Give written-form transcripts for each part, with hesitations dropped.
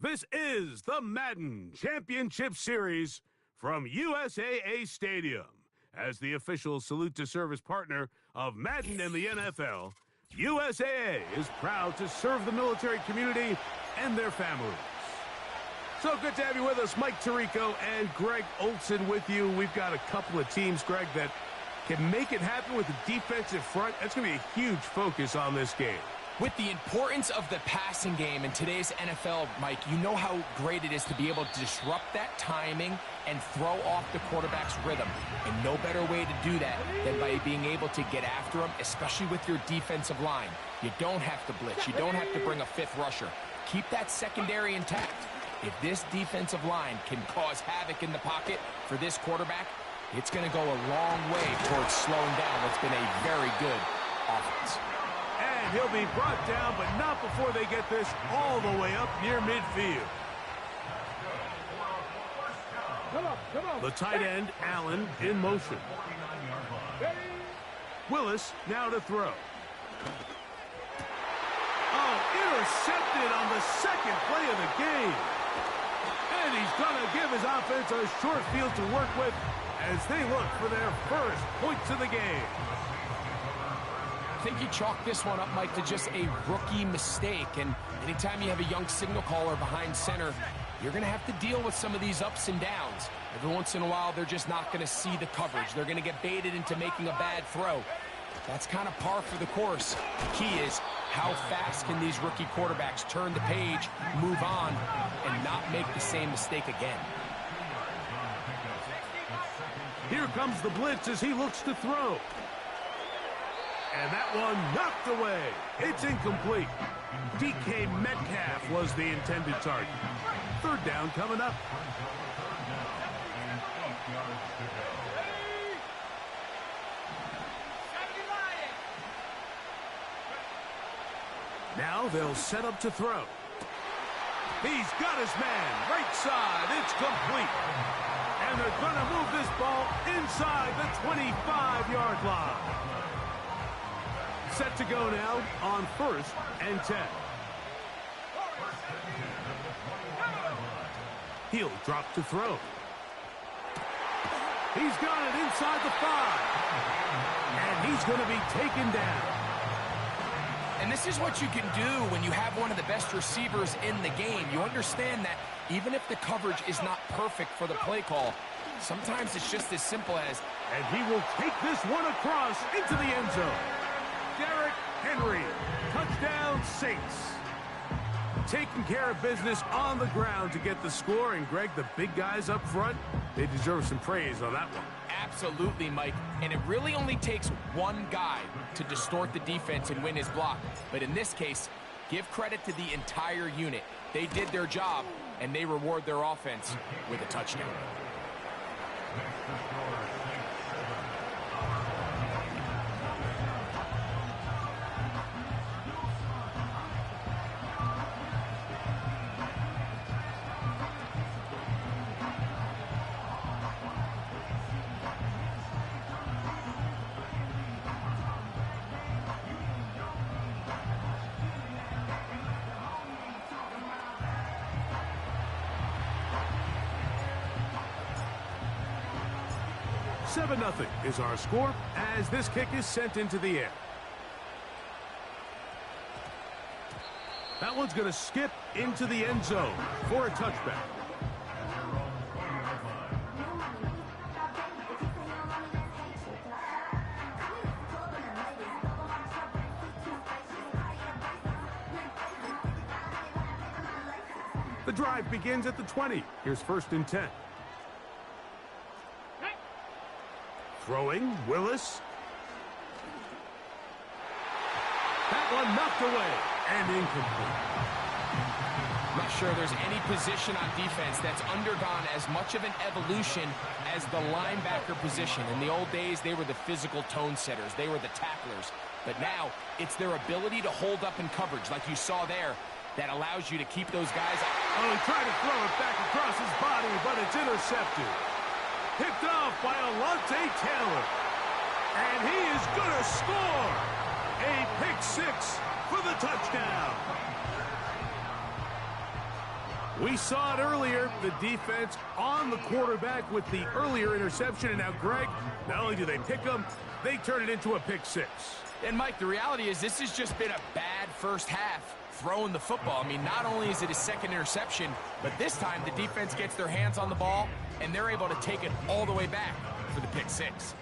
This is the Madden Championship Series from USAA Stadium. As the official salute to service partner of Madden and the NFL, USAA is proud to serve the military community and their families. So good to have you with us. Mike Tirico and Greg Olson with you. We've got a couple of teams, Greg, that can make it happen with the defensive front. That's going to be a huge focus on this game. With the importance of the passing game in today's NFL, Mike, you know how great it is to be able to disrupt that timing and throw off the quarterback's rhythm. And no better way to do that than by being able to get after him, especially with your defensive line. You don't have to blitz. You don't have to bring a fifth rusher. Keep that secondary intact. If this defensive line can cause havoc in the pocket for this quarterback, it's going to go a long way towards slowing down what's been a very good offense. And he'll be brought down, but not before they get this all the way up near midfield. The tight end, Allen, in motion. Willis now to throw. Oh, intercepted on the second play of the game. And he's going to give his offense a short field to work with as they look for their first points of the game. I think you chalk this one up, Mike, to just a rookie mistake. And anytime you have a young signal caller behind center, you're going to have to deal with some of these ups and downs. Every once in a while, they're just not going to see the coverage. They're going to get baited into making a bad throw. That's kind of par for the course. The key is how fast can these rookie quarterbacks turn the page, move on, and not make the same mistake again. Here comes the blitz as he looks to throw. And that one knocked away. It's incomplete. DK Metcalf was the intended target. Third down coming up. Now they'll set up to throw. He's got his man. Right side. It's complete. And they're going to move this ball inside the 25-yard line. Set to go now on 1st and 10. He'll drop to throw. He's got it inside the 5. And he's going to be taken down. And this is what you can do when you have one of the best receivers in the game. You understand that even if the coverage is not perfect for the play call, sometimes it's just as simple as... And he will take this one across into the end zone. Derrick Henry, touchdown Saints. Taking care of business on the ground to get the score. And Greg, the big guys up front, they deserve some praise on that one. Absolutely, Mike. And it really only takes one guy to distort the defense and win his block. But in this case, give credit to the entire unit. They did their job, and they reward their offense with a touchdown. Nothing is our score as this kick is sent into the air. That one's going to skip into the end zone for a touchback. The drive begins at the 20. Here's 1st and 10. Throwing, Willis. That one knocked away and incomplete. I'm not sure there's any position on defense that's undergone as much of an evolution as the linebacker position. In the old days, they were the physical tone setters. They were the tacklers. But now, it's their ability to hold up in coverage, like you saw there, that allows you to keep those guys out. Oh, he tried to throw it back across his body, but it's intercepted. Picked off by Alontae Taylor. And he is going to score. A pick six for the touchdown. We saw it earlier, the defense on the quarterback with the earlier interception. And now, Greg, not only do they pick them, they turn it into a pick six. And, Mike, the reality is this has just been a bad first half throwing the football. I mean, not only is it a second interception, but this time the defense gets their hands on the ball, and they're able to take it all the way back for the pick six.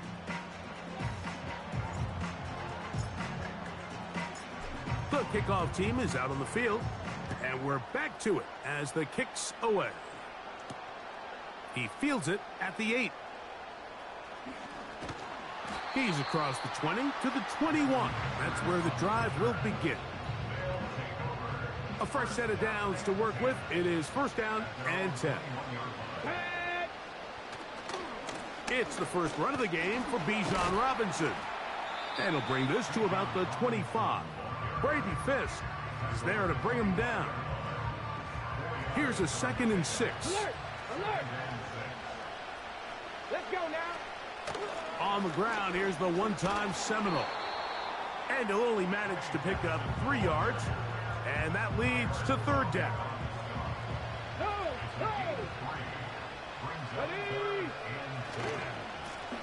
The kickoff team is out on the field, and we're back to it as the kick's away. He fields it at the 8. He's across the 20 to the 21. That's where the drive will begin. A fresh set of downs to work with. It is first down and 10. It's the first run of the game for Bijan Robinson. And he'll bring this to about the 25. Brady Fisk is there to bring him down. Here's a 2nd and 6. Alert! Alert! Let's go now. On the ground, here's the one-time Seminole. And he'll only manage to pick up 3 yards. And that leads to third down. Go! Go! Ready!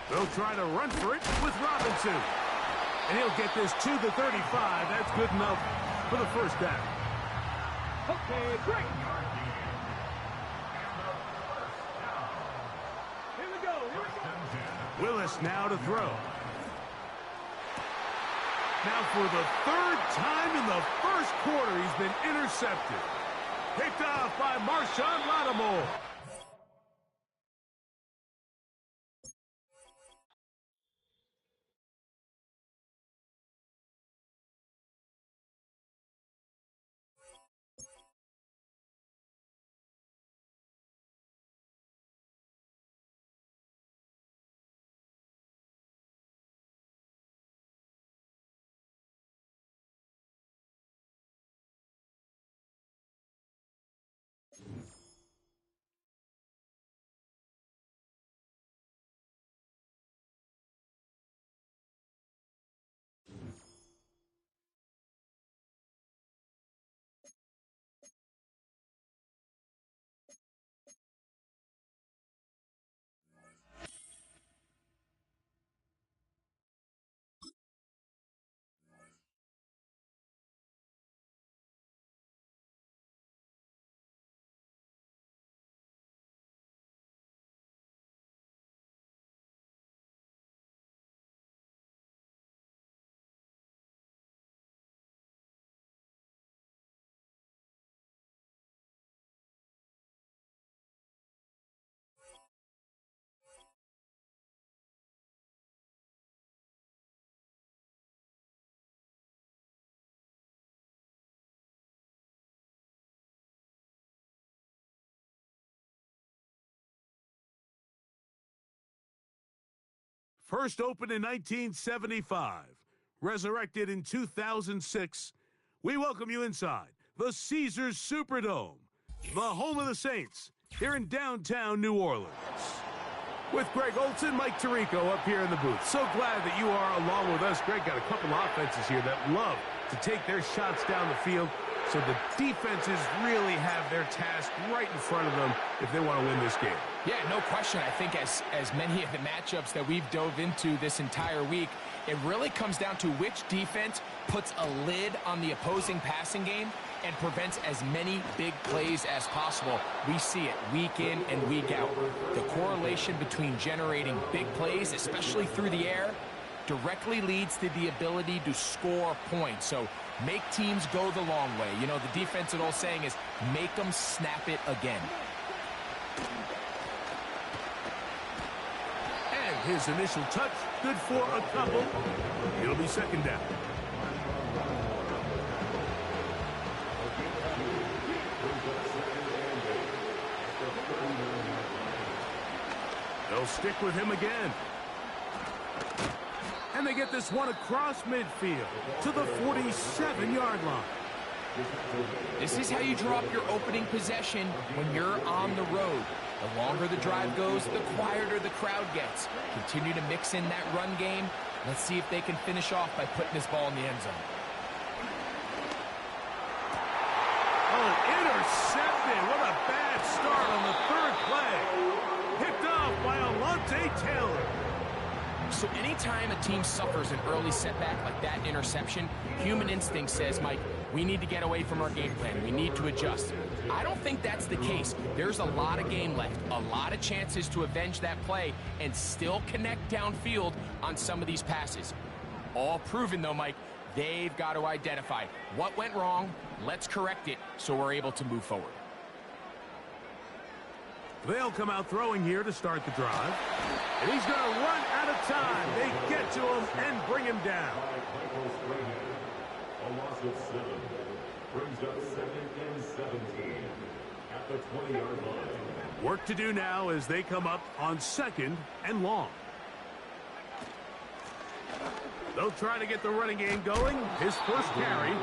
They'll try to run for it with Robinson. And he'll get this to the 35. That's good enough for the first down. Okay, great. Here we go. Here we go. Willis now to throw. Now for the 3rd time in the first quarter, he's been intercepted. Picked off by Marshawn Lattimore. First opened in 1975, resurrected in 2006. We welcome you inside the Caesars Superdome, the home of the Saints, here in downtown New Orleans. With Greg Olson, Mike Tirico up here in the booth. So glad that you are along with us. Greg got a couple offenses here that love to take their shots down the field, so the defenses really have their task right in front of them if they want to win this game. Yeah, no question. I think as many of the matchups that we've dove into this entire week, it really comes down to which defense puts a lid on the opposing passing game and prevents as many big plays as possible. We see it week in and week out. The correlation between generating big plays, especially through the air, directly leads to the ability to score points. So make teams go the long way. You know, the defensive old saying is make them snap it again. And his initial touch, good for a couple. It'll be second down. They'll stick with him again. And they get this one across midfield to the 47-yard line. This is how you draw up your opening possession when you're on the road. The longer the drive goes, the quieter the crowd gets. Continue to mix in that run game. Let's see if they can finish off by putting this ball in the end zone. Oh, intercepted. What a bad start on the third play. Picked off by Alontae Taylor. So anytime a team suffers an early setback like that interception, human instinct says, Mike, we need to get away from our game plan. We need to adjust. I don't think that's the case. There's a lot of game left, a lot of chances to avenge that play and still connect downfield on some of these passes. All proven, though, Mike, they've got to identify what went wrong, let's correct it so we're able to move forward. They'll come out throwing here to start the drive. And he's going to run out of time. They get to him and bring him down. A loss of 7 brings up 2nd and 17 at the 20-yard line. Work to do now as they come up on 2nd and long. They'll try to get the running game going. His first carry,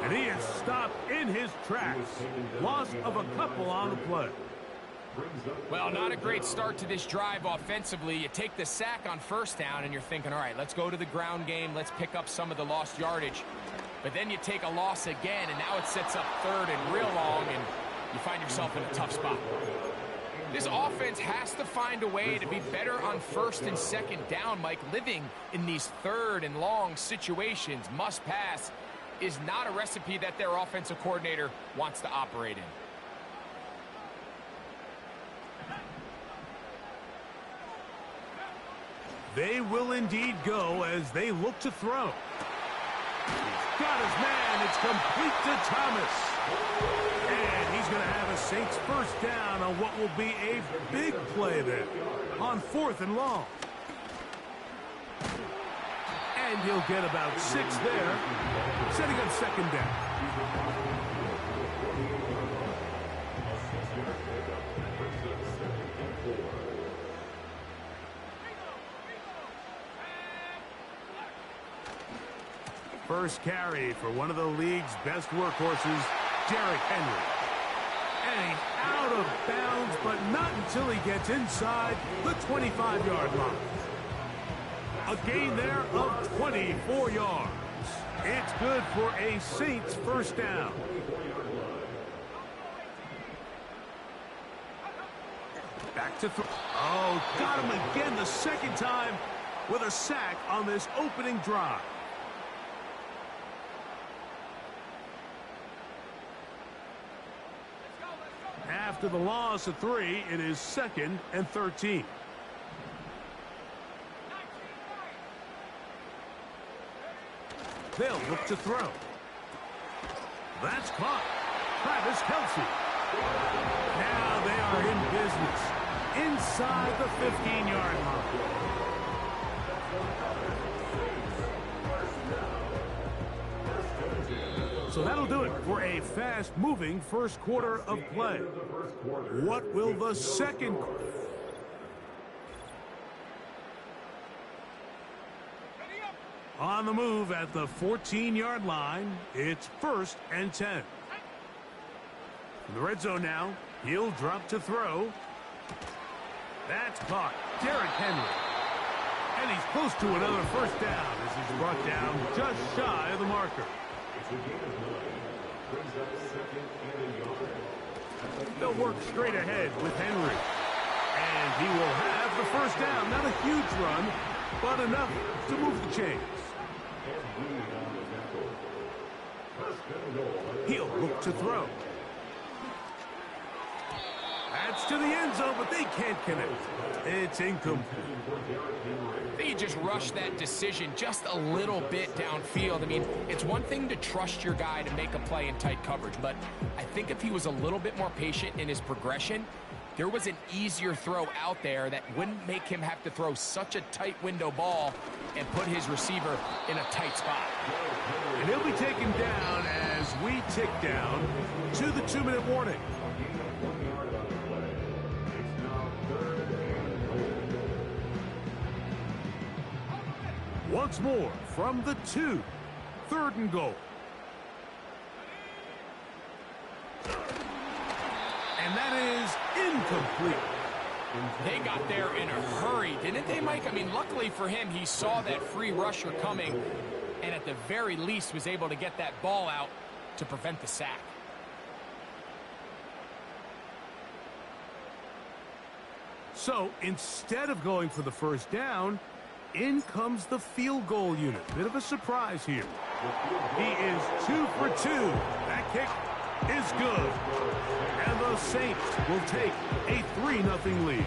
and he is stopped in his tracks. Loss of a couple on the play. Well, not a great start to this drive offensively. You take the sack on first down, and you're thinking, all right, let's go to the ground game. Let's pick up some of the lost yardage. But then you take a loss again, and now it sets up 3rd and real long, and you find yourself in a tough spot. This offense has to find a way to be better on 1st and 2nd down, Mike. Living in these 3rd and long situations, must pass, is not a recipe that their offensive coordinator wants to operate in. They will indeed go as they look to throw. He's got his man. It's complete to Thomas. And he's going to have a Saints first down on what will be a big play there on 4th and long. And he'll get about 6 there, setting up 2nd down. First carry for one of the league's best workhorses, Derrick Henry. And he's out of bounds, but not until he gets inside the 25-yard line. A gain there of 24 yards. It's good for a Saints first down. Back to throw. Oh, got him again the second time with a sack on this opening drive. After the loss of 3, it is 2nd and 13. They'll look to throw. That's caught. Travis Kelce. Now they are in business inside the 15-yard line. So that'll do it for a fast-moving first quarter of play. What will the second? On the move at the 14-yard line, it's 1st and 10. In the red zone now, he'll drop to throw. That's caught. Derrick Henry. And he's close to another first down as he's brought down just shy of the marker. They'll work straight ahead with Henry. And he will have the first down. Not a huge run, but enough to move the chains. He'll look to throw. That's to the end zone, but they can't connect. It's incomplete. They just rushed that decision just a little bit downfield. I mean, it's one thing to trust your guy to make a play in tight coverage, but I think if he was a little bit more patient in his progression, there was an easier throw out there that wouldn't make him have to throw such a tight window ball and put his receiver in a tight spot. And he'll be taken down as we tick down to the 2-minute warning. Once more from the 2, 3rd and goal. And that is incomplete. They got there in a hurry, didn't they, Mike? I mean, luckily for him, he saw that free rusher coming and at the very least was able to get that ball out to prevent the sack. So instead of going for the first down, in comes the field goal unit. Bit of a surprise here. He is 2 for 2. That kick is good. And the Saints will take a 3-0 lead.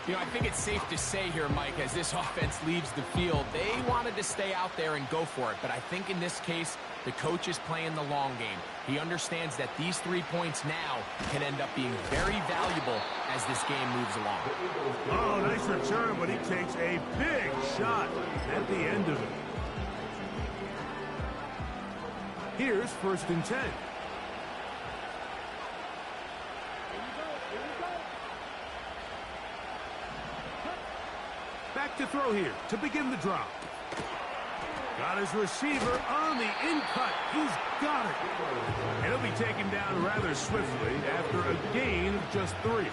You know, I think it's safe to say here, Mike, as this offense leaves the field, they wanted to stay out there and go for it. But I think in this case, the coach is playing the long game. He understands that these 3 points now can end up being very valuable as this game moves along. Oh, nice return, but he takes a big shot at the end of it. Here's 1st and 10. Back to throw here to begin the drop. Got his receiver on the in-cut. He's got it. And he'll be taken down rather swiftly after a gain of just 3.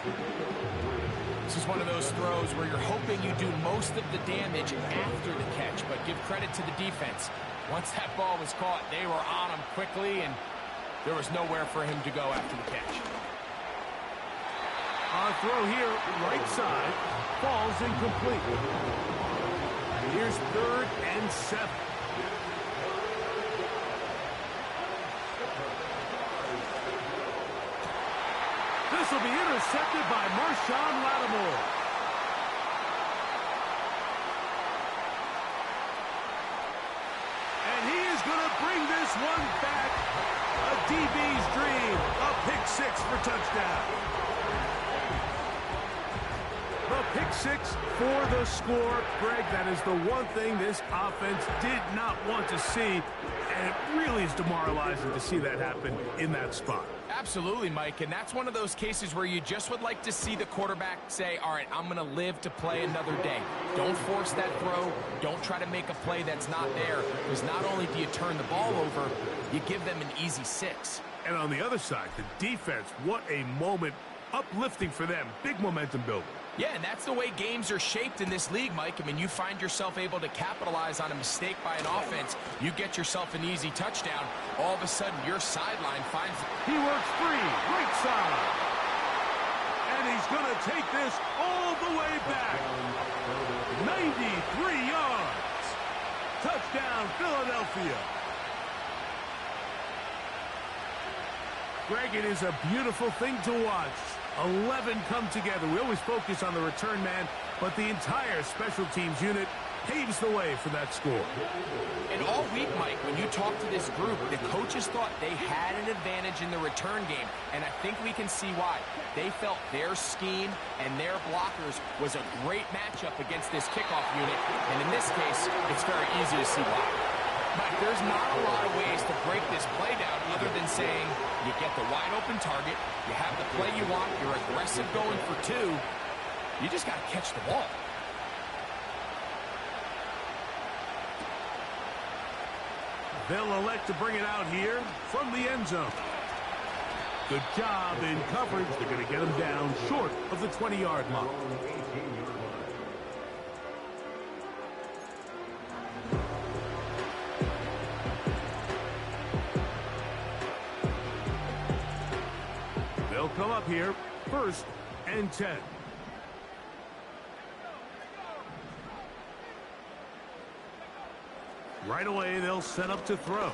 This is one of those throws where you're hoping you do most of the damage after the catch, but give credit to the defense. Once that ball was caught, they were on him quickly, and there was nowhere for him to go after the catch. On throw here, right side, falls incomplete. Here's 3rd and 7. This will be intercepted by Marshawn Lattimore. And he is going to bring this one back. A DB's dream. A pick 6 for touchdown. The pick 6 for the score. Greg, that is the one thing this offense did not want to see. And it really is demoralizing to see that happen in that spot. Absolutely, Mike, and that's one of those cases where you just would like to see the quarterback say, all right, I'm going to live to play another day. Don't force that throw. Don't try to make a play that's not there, because not only do you turn the ball over, you give them an easy 6. And on the other side, the defense, what a moment. Uplifting for them. Big momentum builder. Yeah, and that's the way games are shaped in this league, Mike. I mean, you find yourself able to capitalize on a mistake by an offense. You get yourself an easy touchdown. All of a sudden, your sideline finds... He works free. Right side. And he's going to take this all the way back. 93 yards. Touchdown, Philadelphia. Greg, it is a beautiful thing to watch. 11 come together. We always focus on the return man, but the entire special teams unit paves the way for that score. And all week, Mike, when you talk to this group, the coaches thought they had an advantage in the return game, and I think we can see why. They felt their scheme and their blockers was a great matchup against this kickoff unit, and in this case, it's very easy to see why. But there's not a lot of ways to break this play down other than saying you get the wide open target, you have the play you want, you're aggressive going for 2, you just got to catch the ball. They'll elect to bring it out here from the end zone. Good job in coverage. They're going to get him down short of the 20-yard line. They'll come up here, 1st and 10. Right away, they'll set up to throw.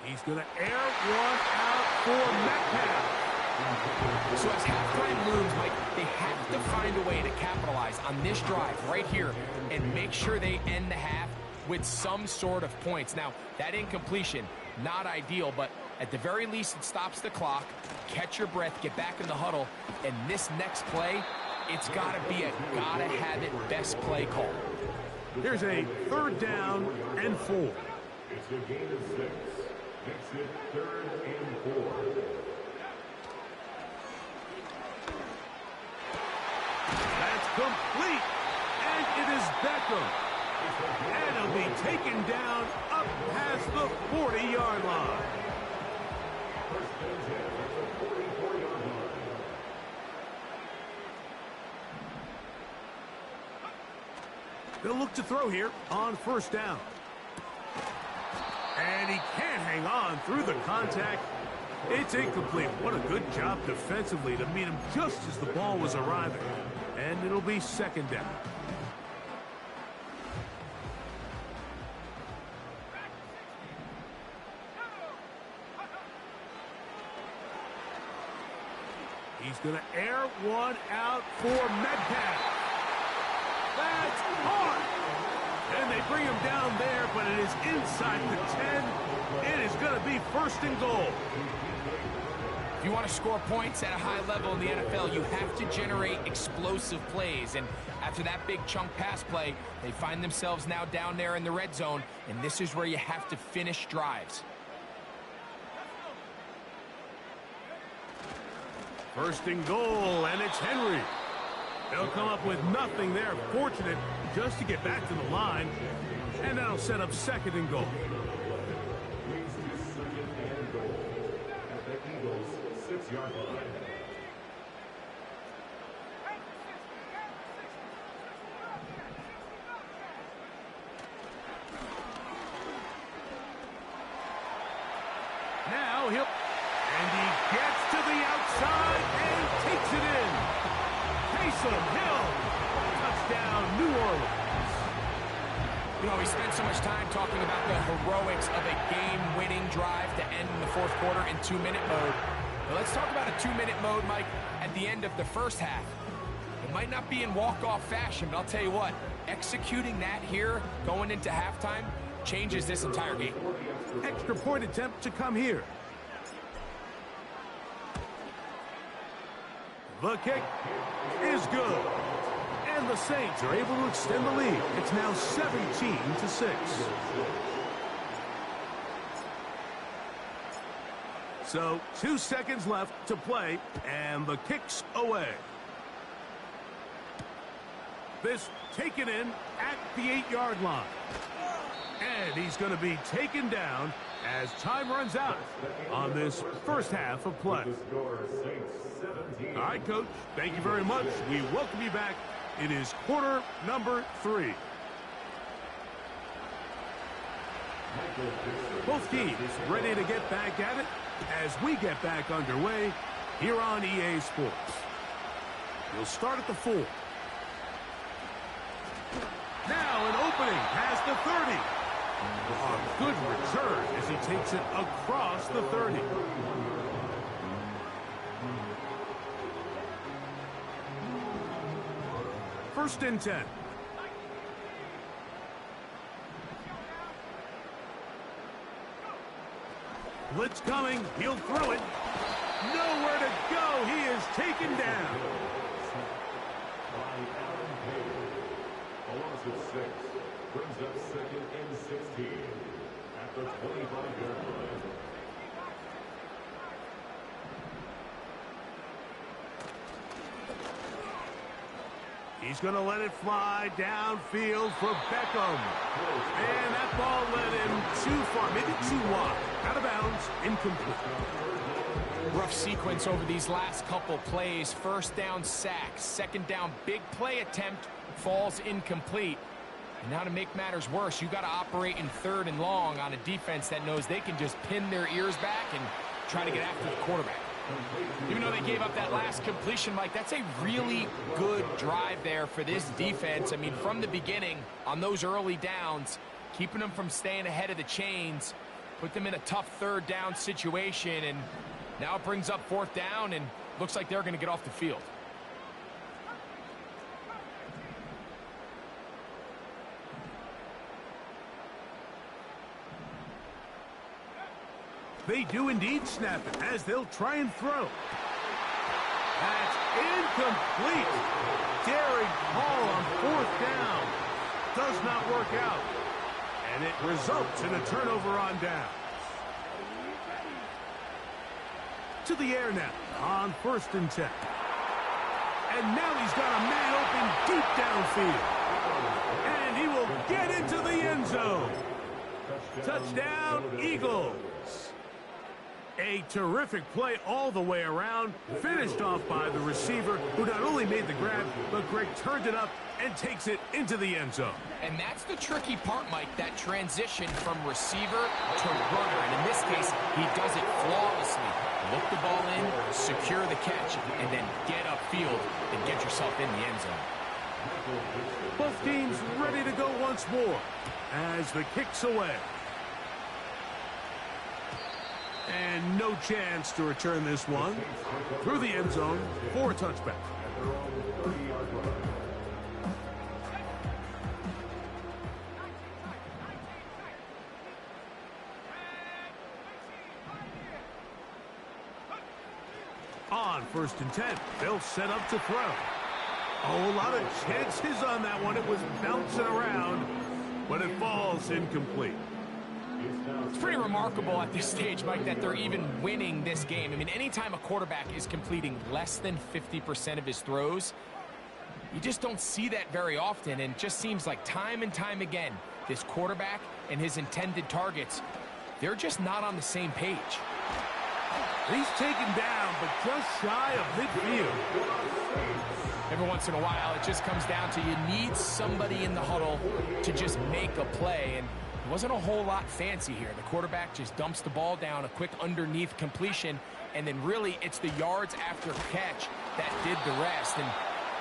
He's going to air one out for Metcalf. So as halftime looms, Mike, they have to find a way to capitalize on this drive right here and make sure they end the half with some sort of points. Now, that incompletion, not ideal, but at the very least, it stops the clock. Catch your breath, get back in the huddle, and this next play, it's got to be a gotta-have-it best play call. Here's a 3rd down and 4. It's a gain of 6. Makes it 3rd and 4. That's complete, and it is Beckham. And he'll be taken down up past the 40-yard line. They'll look to throw here on 1st down. And he can't hang on through the contact. It's incomplete. What a good job defensively to meet him just as the ball was arriving. And it'll be second down. He's going to air one out for Metcalf. That's hard. And they bring him down there, but it is inside the 10. It is going to be first and goal. If you want to score points at a high level in the NFL, you have to generate explosive plays. And after that big chunk pass play, they find themselves now down there in the red zone, and this is where you have to finish drives. First and goal, and it's Henry. They'll come up with nothing there. Fortunate just to get back to the line, and that'll set up second and goal. At the Eagles' 6-yard line. Now and he gets to the outside and takes it in. Taysom Hill, touchdown, New Orleans. You know, we spent so much time talking about the heroics of a game-winning drive to end in the fourth quarter in 2-minute mode. But let's talk about a 2-minute mode, Mike, at the end of the first half. It might not be in walk-off fashion, but I'll tell you what, executing that here, going into halftime, changes this entire game. Extra point attempt to come here. The kick is good. And the Saints are able to extend the lead. It's now 17-6. So 2 seconds left to play, and the kick's away. This taken in at the 8-yard line. And he's going to be taken down as time runs out on this first half of play. All right, Coach, thank you very much. We welcome you back. It is quarter number 3. Both teams ready to get back at it as we get back underway here on EA Sports. We'll start at the 4. Now an opening past the 30. A good return as he takes it across the 30. First and 10. Blitz coming. He'll throw it. Nowhere to go. He is taken down. A loss of 6 brings up second and 16 at the 25-yard line. He's going to let it fly downfield for Beckham. And that ball led him too far, maybe too wide. Out of bounds, incomplete. Rough sequence over these last couple plays. First down sack, second down big play attempt falls incomplete. And now to make matters worse, you got to operate in 3rd and long on a defense that knows they can just pin their ears back and try to get after the quarterback. Even though they gave up that last completion, Mike, that's a really good drive there for this defense. I mean, from the beginning, on those early downs, keeping them from staying ahead of the chains, put them in a tough 3rd down situation, and now it brings up 4th down, and looks like they're going to get off the field. They do indeed snap it as they'll try and throw. That's incomplete. Derek Hall on 4th down. Does not work out. And it results in a turnover on down. To the air now on 1st and 10. And now he's got a man open deep downfield. And he will get into the end zone. Touchdown, Eagles. A terrific play all the way around, finished off by the receiver, who not only made the grab, but Greg turned it up and takes it into the end zone. And that's the tricky part, Mike, that transition from receiver to runner. And in this case, he does it flawlessly. Look the ball in, secure the catch, and then get upfield and get yourself in the end zone. Both teams ready to go once more as the kick's away. And no chance to return this one through the end zone for a touchback. On 1st and 10, they'll set up to throw. Oh, a lot of chances on that one. It was bouncing around, but it falls incomplete. It's pretty remarkable at this stage, Mike, that they're even winning this game. I mean, anytime a quarterback is completing less than 50% of his throws, you just don't see that very often, and it just seems like time and time again, this quarterback and his intended targets, they're just not on the same page. He's taken down, but just shy of midfield. Every once in a while, it just comes down to you need somebody in the huddle to just make a play, and it wasn't a whole lot fancy here. The quarterback just dumps the ball down, a quick underneath completion, and then really it's the yards after catch that did the rest, and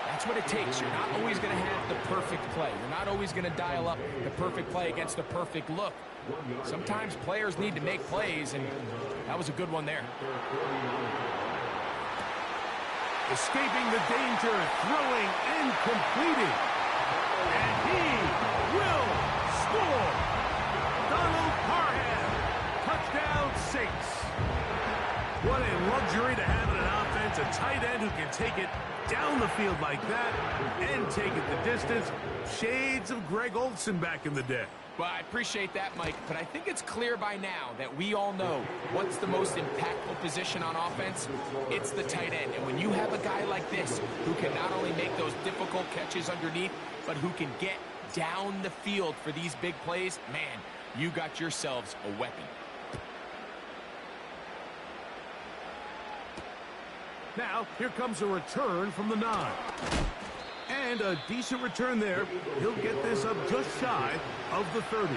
that's what it takes. You're not always going to have the perfect play. You're not always going to dial up the perfect play against the perfect look. Sometimes players need to make plays, and that was a good one there. Escaping the danger, throwing and completing. And he will score. Donald Parham, touchdown 6. What a luxury to have in an offense, a tight end who can take it down the field like that and take it the distance. Shades of Greg Olsen back in the day. Well, I appreciate that, Mike, but I think it's clear by now that we all know what's the most impactful position on offense. It's the tight end. And when you have a guy like this who can not only make those difficult catches underneath, but who can get down the field for these big plays, man, you got yourselves a weapon. Now, here comes a return from the 9. And a decent return there. He'll get this up just shy of the 30.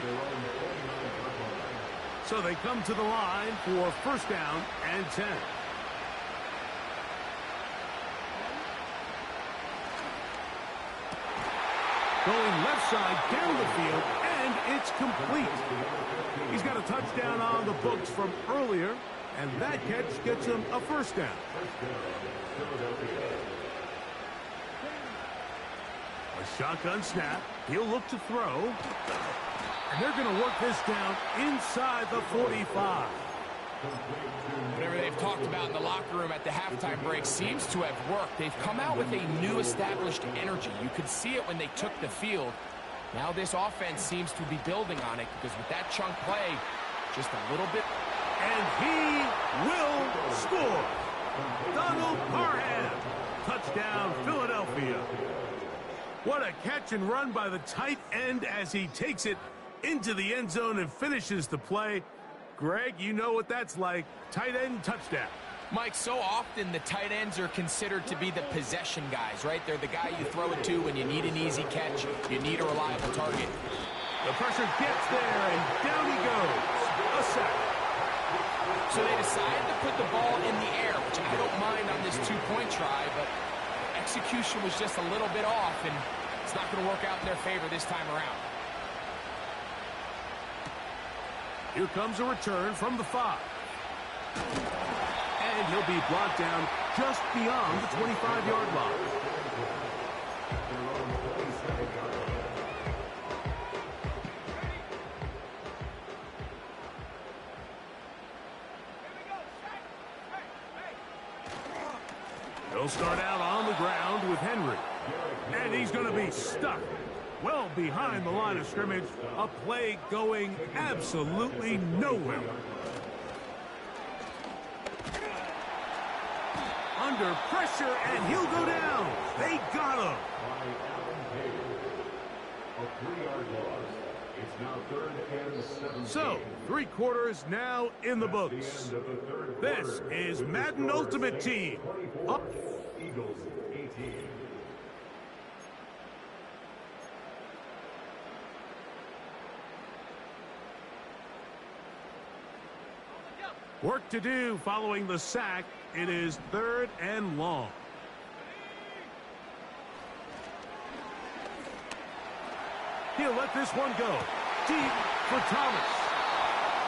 So they come to the line for 1st down and 10. Going left side down the field, and it's complete. He's got a touchdown on the books from earlier, and that catch gets him a 1st down. A shotgun snap. He'll look to throw. And they're going to work this down inside the 45. Whatever they've talked about in the locker room at the halftime break seems to have worked. They've come out with a new established energy. You could see it when they took the field. Now this offense seems to be building on it because with that chunk play, just a little bit. And he will score. Donald Parham. Touchdown, Philadelphia. What a catch and run by the tight end as he takes it into the end zone and finishes the play. Greg, you know what that's like. Tight end touchdown. Mike, so often the tight ends are considered to be the possession guys, right? They're the guy you throw it to when you need an easy catch, you need a reliable target. The pressure gets there, and down he goes. A sack. So they decided to put the ball in the air, which I don't mind on this two-point try, but execution was just a little bit off, and it's not going to work out in their favor this time around. Here comes a return from the 5. And he'll be brought down just beyond the 25-yard line. He'll start out on the ground with Henry. And he's going to be stuck well behind the line of scrimmage. A play going absolutely nowhere. Under pressure, and he'll go down. They got him. So, 3 quarters now in the books. This is Madden Ultimate Team. Up. Work to do following the sack. It is 3rd and long. He'll let this one go. Deep for Thomas.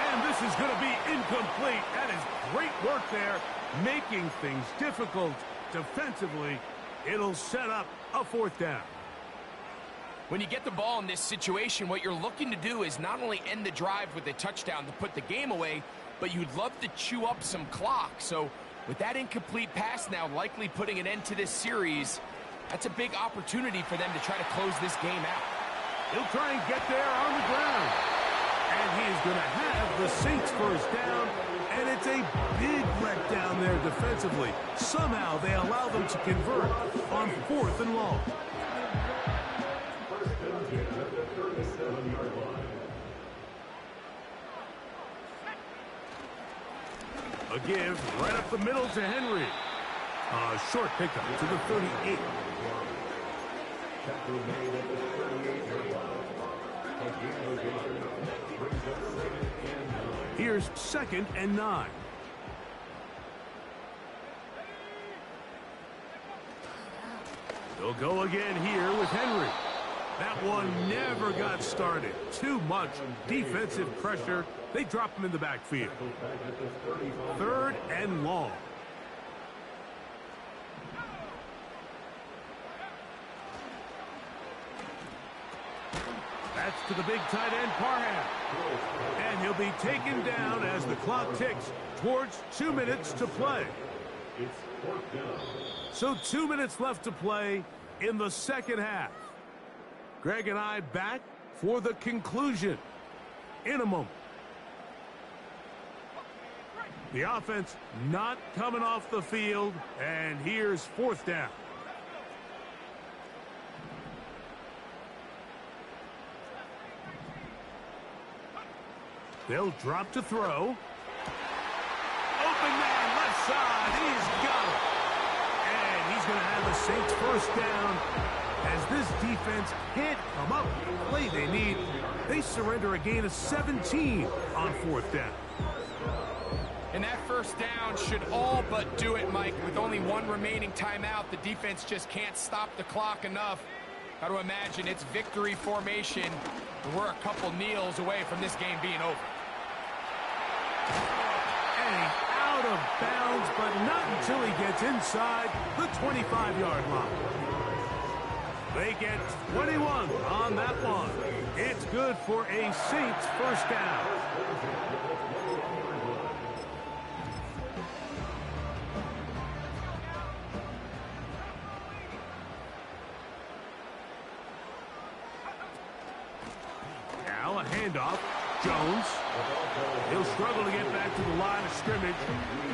And this is going to be incomplete. That is great work there, making things difficult defensively. It'll set up a 4th down. When you get the ball in this situation, what you're looking to do is not only end the drive with a touchdown to put the game away, but you'd love to chew up some clock. So with that incomplete pass now likely putting an end to this series, that's a big opportunity for them to try to close this game out. He'll try and get there on the ground. And he's going to have the Saints 1st down. And it's a big letdown there defensively. Somehow they allow them to convert on 4th and long. First and 10 at the 37-yard line. A give right up the middle to Henry. A short pickup to the 38. Tackle made at the 38-yard line. Again, brings up 2nd and 9. Here's 2nd and 9. They'll go again here with Henry. That one never got started. Too much defensive pressure. They drop him in the backfield. 3rd and long. That's to the big tight end, Parham. And he'll be taken down as the clock ticks towards 2 minutes to play. It's 4th down. So 2 minutes left to play in the 2nd half. Greg and I back for the conclusion in a moment. The offense not coming off the field, and here's 4th down. They'll drop to throw. Open man, left side. He's got it. And he's going to have the Saints 1st down. As this defense can't come up with the play they need, they surrender a gain of 17 on 4th down. And that 1st down should all but do it, Mike. With only one remaining timeout, the defense just can't stop the clock enough. Got to imagine it's victory formation, and we're a couple kneels away from this game being over. And he's out of bounds, but not until he gets inside the 25-yard line. They get 21 on that one. It's good for a Saints 1st down. Now a handoff. Jones. He'll struggle to get back to the line of scrimmage.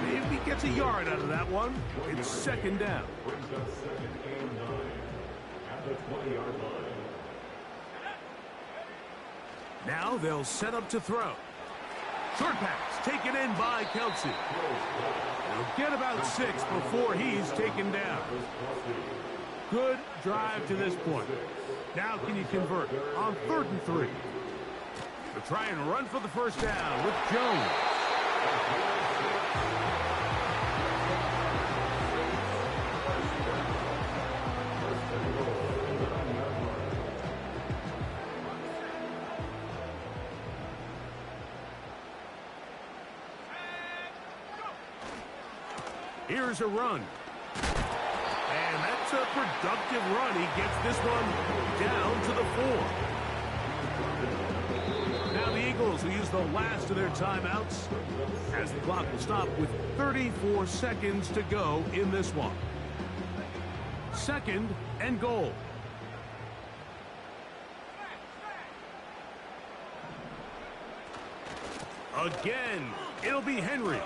Maybe he gets a yard out of that one. It's 2nd down. Brings up 2nd and 9 at the 20-yard line. Now they'll set up to throw. Short pass taken in by Kelsey. They'll get about 6 before he's taken down. Good drive to this point. Now can you convert on 3rd and 3? They'll try and run for the 1st down with Jones. Here's a run. And that's a productive run. He gets this one down to the 4. Now the Eagles will use the last of their timeouts as the clock will stop with 34 seconds to go in this one. 2nd and goal. Again, it'll be Henry.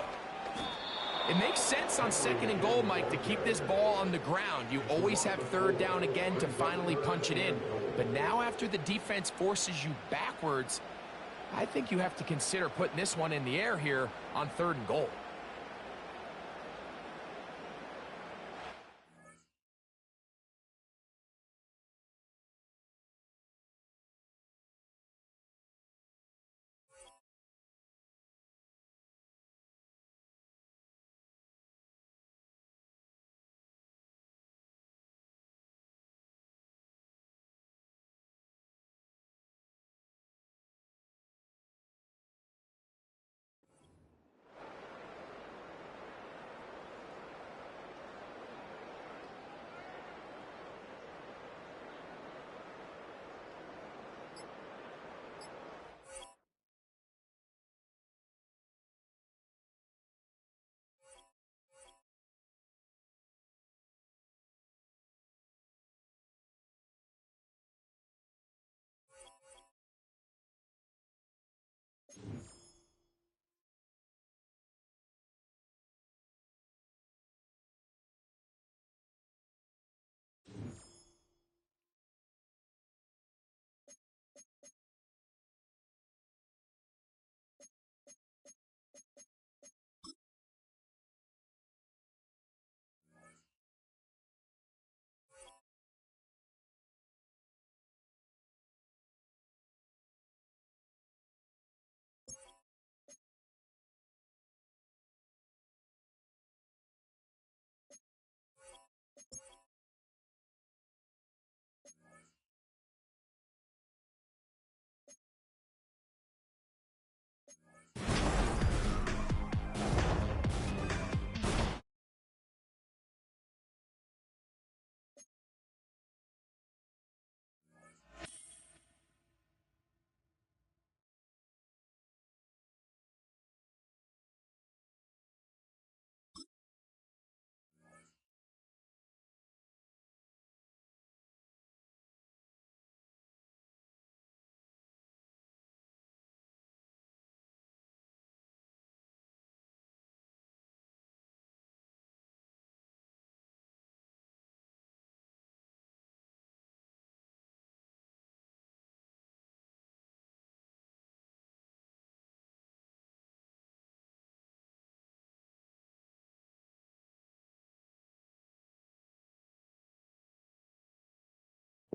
It makes sense on 2nd and goal, Mike, to keep this ball on the ground. You always have 3rd down again to finally punch it in. But now after the defense forces you backwards, I think you have to consider putting this one in the air here on 3rd and goal.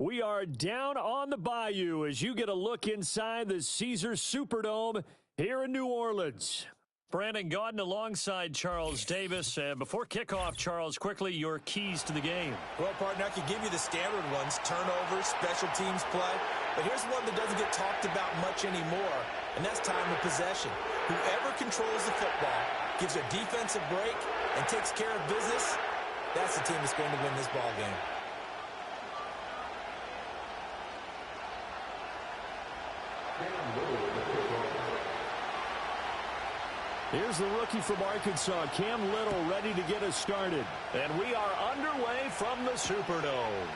We are down on the bayou as you get a look inside the Caesars Superdome here in New Orleans. Brandon Gaudin alongside Charles Davis. Before kickoff, Charles, quickly your keys to the game. Well, partner, I could give you the standard ones, turnovers, special teams play. But here's one that doesn't get talked about much anymore, and that's time of possession. Whoever controls the football, gives their defense a break, and takes care of business, that's the team that's going to win this ball game. Here's the rookie from Arkansas, Cam Little, ready to get us started. And we are underway from the Superdome.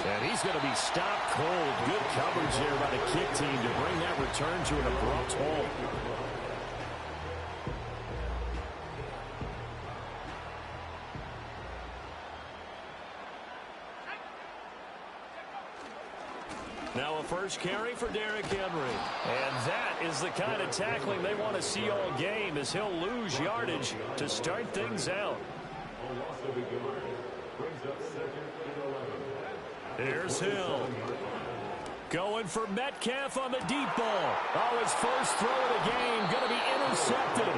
And he's going to be stopped cold. Good coverage there by the kick team to bring that return to an abrupt halt. Now a first carry for Derrick Henry. And that is the kind of tackling they want to see all game as he'll lose yardage to start things out. Here's Hill. Going for Metcalf on the deep ball. Oh, his first throw of the game going to be intercepted.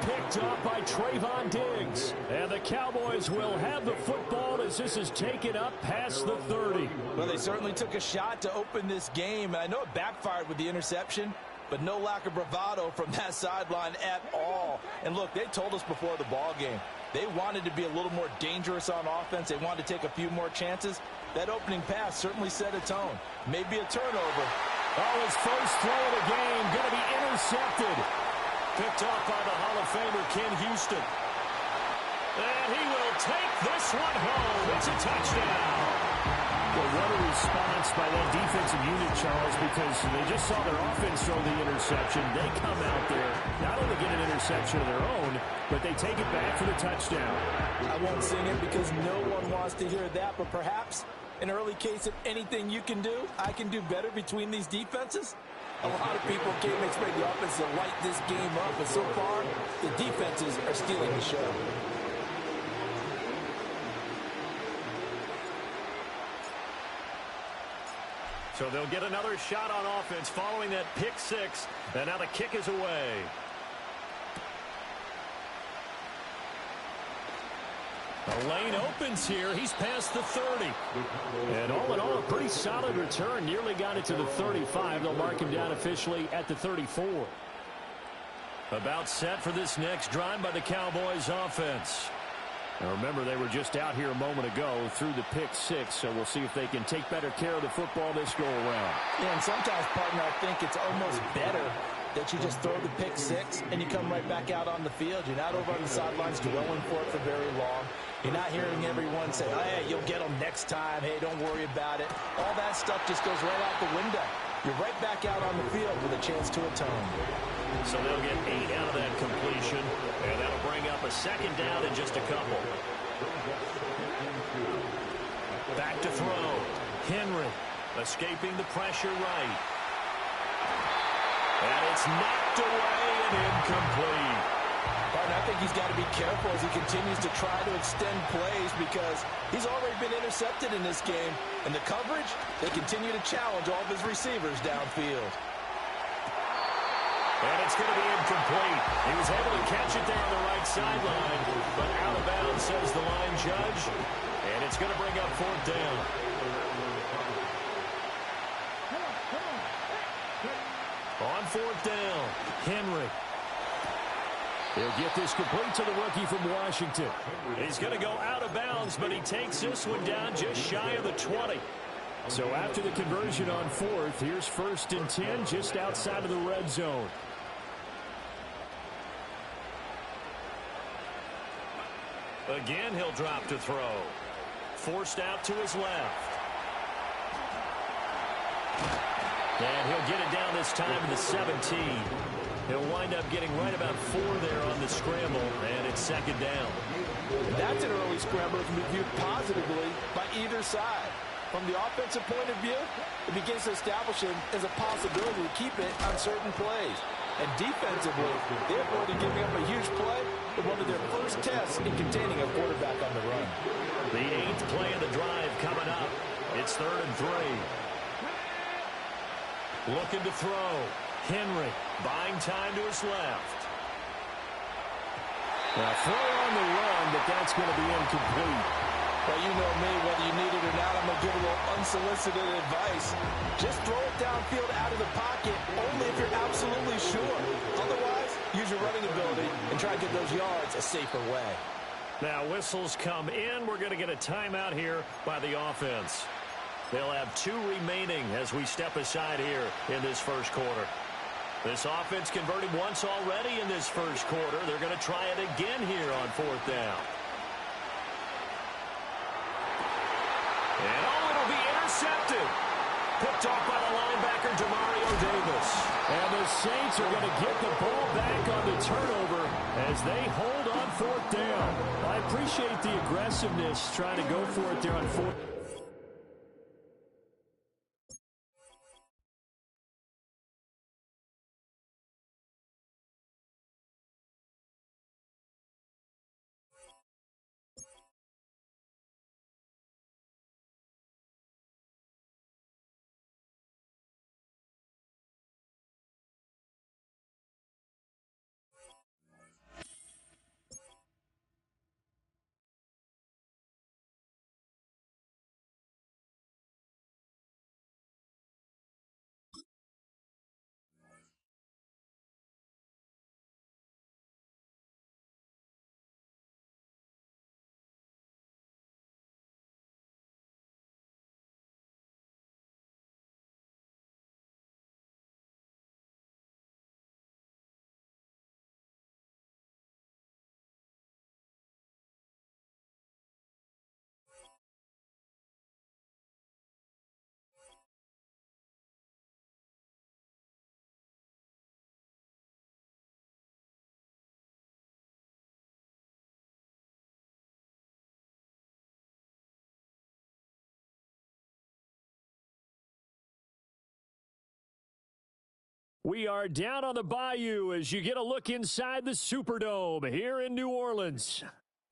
Picked up by Trayvon Diggs. And the Cowboys will have the football as this is taken up past the 30. Well, they certainly took a shot to open this game. I know it backfired with the interception, but no lack of bravado from that sideline at all. And look, they told us before the ball game, they wanted to be a little more dangerous on offense. They wanted to take a few more chances. That opening pass certainly set a tone. Maybe a turnover. Oh, his first throw of the game going to be intercepted. Picked off by the Hall of Famer Ken Houston. And he will take this one home. It's a touchdown. Well, what a response by that defensive unit, Charles, because they just saw their offense throw the interception. They come out there, not only get an interception of their own, but they take it back for the touchdown. I won't sing it because no one wants to hear that, but perhaps an early case of anything you can do, I can do better between these defenses. A lot of people can't expect the offense to light this game up, but so far, the defenses are stealing the show. So they'll get another shot on offense following that pick six, and now the kick is away. The lane opens here. He's past the 30. And all in all, a pretty solid return. Nearly got it to the 35. They'll mark him down officially at the 34. About set for this next drive by the Cowboys offense. Now remember, they were just out here a moment ago through the pick six, so we'll see if they can take better care of the football this go-around. Yeah, and sometimes, partner, I think it's almost better that you just throw the pick six and you come right back out on the field. You're not over on the sidelines dwelling for it for very long. You're not hearing everyone say, oh, hey, you'll get them next time. Hey, don't worry about it. All that stuff just goes right out the window. You're right back out on the field with a chance to atone. So they'll get 8 out of that completion, and that'll bring up a second down in just a couple. Back to throw. Henry escaping the pressure right. And it's knocked away and incomplete. But I think he's got to be careful as he continues to try to extend plays because he's already been intercepted in this game. And the coverage, they continue to challenge all of his receivers downfield. And it's going to be incomplete. He was able to catch it there on the right sideline, but out of bounds, says the line judge. And it's going to bring up fourth down. On fourth down, Henry. He'll get this complete to the rookie from Washington. He's going to go out of bounds, but he takes this one down just shy of the 20. So after the conversion on fourth, here's 1st and 10 just outside of the red zone. Again, he'll drop to throw. Forced out to his left. And he'll get it down this time to the 17. He'll wind up getting right about 4 there on the scramble, and it's second down. That's an early scramble that can be viewed positively by either side. From the offensive point of view, it begins to establish him as a possibility to keep it on certain plays. And defensively, they avoided giving up a huge play in one of their first tests in containing a quarterback on the run. The 8th play of the drive coming up. It's 3rd and 3. Looking to throw. Henry buying time to his left. Now throw on the run, but that's going to be incomplete. Well, you know me, whether you need it or not, I'm going to give a little unsolicited advice. Just throw it downfield out of the pocket, only if you're absolutely sure. Otherwise, use your running ability and try to get those yards a safer way. Now whistles come in. We're going to get a timeout here by the offense. They'll have 2 remaining as we step aside here in this first quarter. This offense converted once already in this first quarter. They're going to try it again here on 4th down. And it'll be intercepted. Picked off by the linebacker, Demario Davis. And the Saints are going to get the ball back on the turnover as they hold on 4th down. I appreciate the aggressiveness trying to go for it there on 4th. We are down on the bayou as you get a look inside the Superdome here in New Orleans.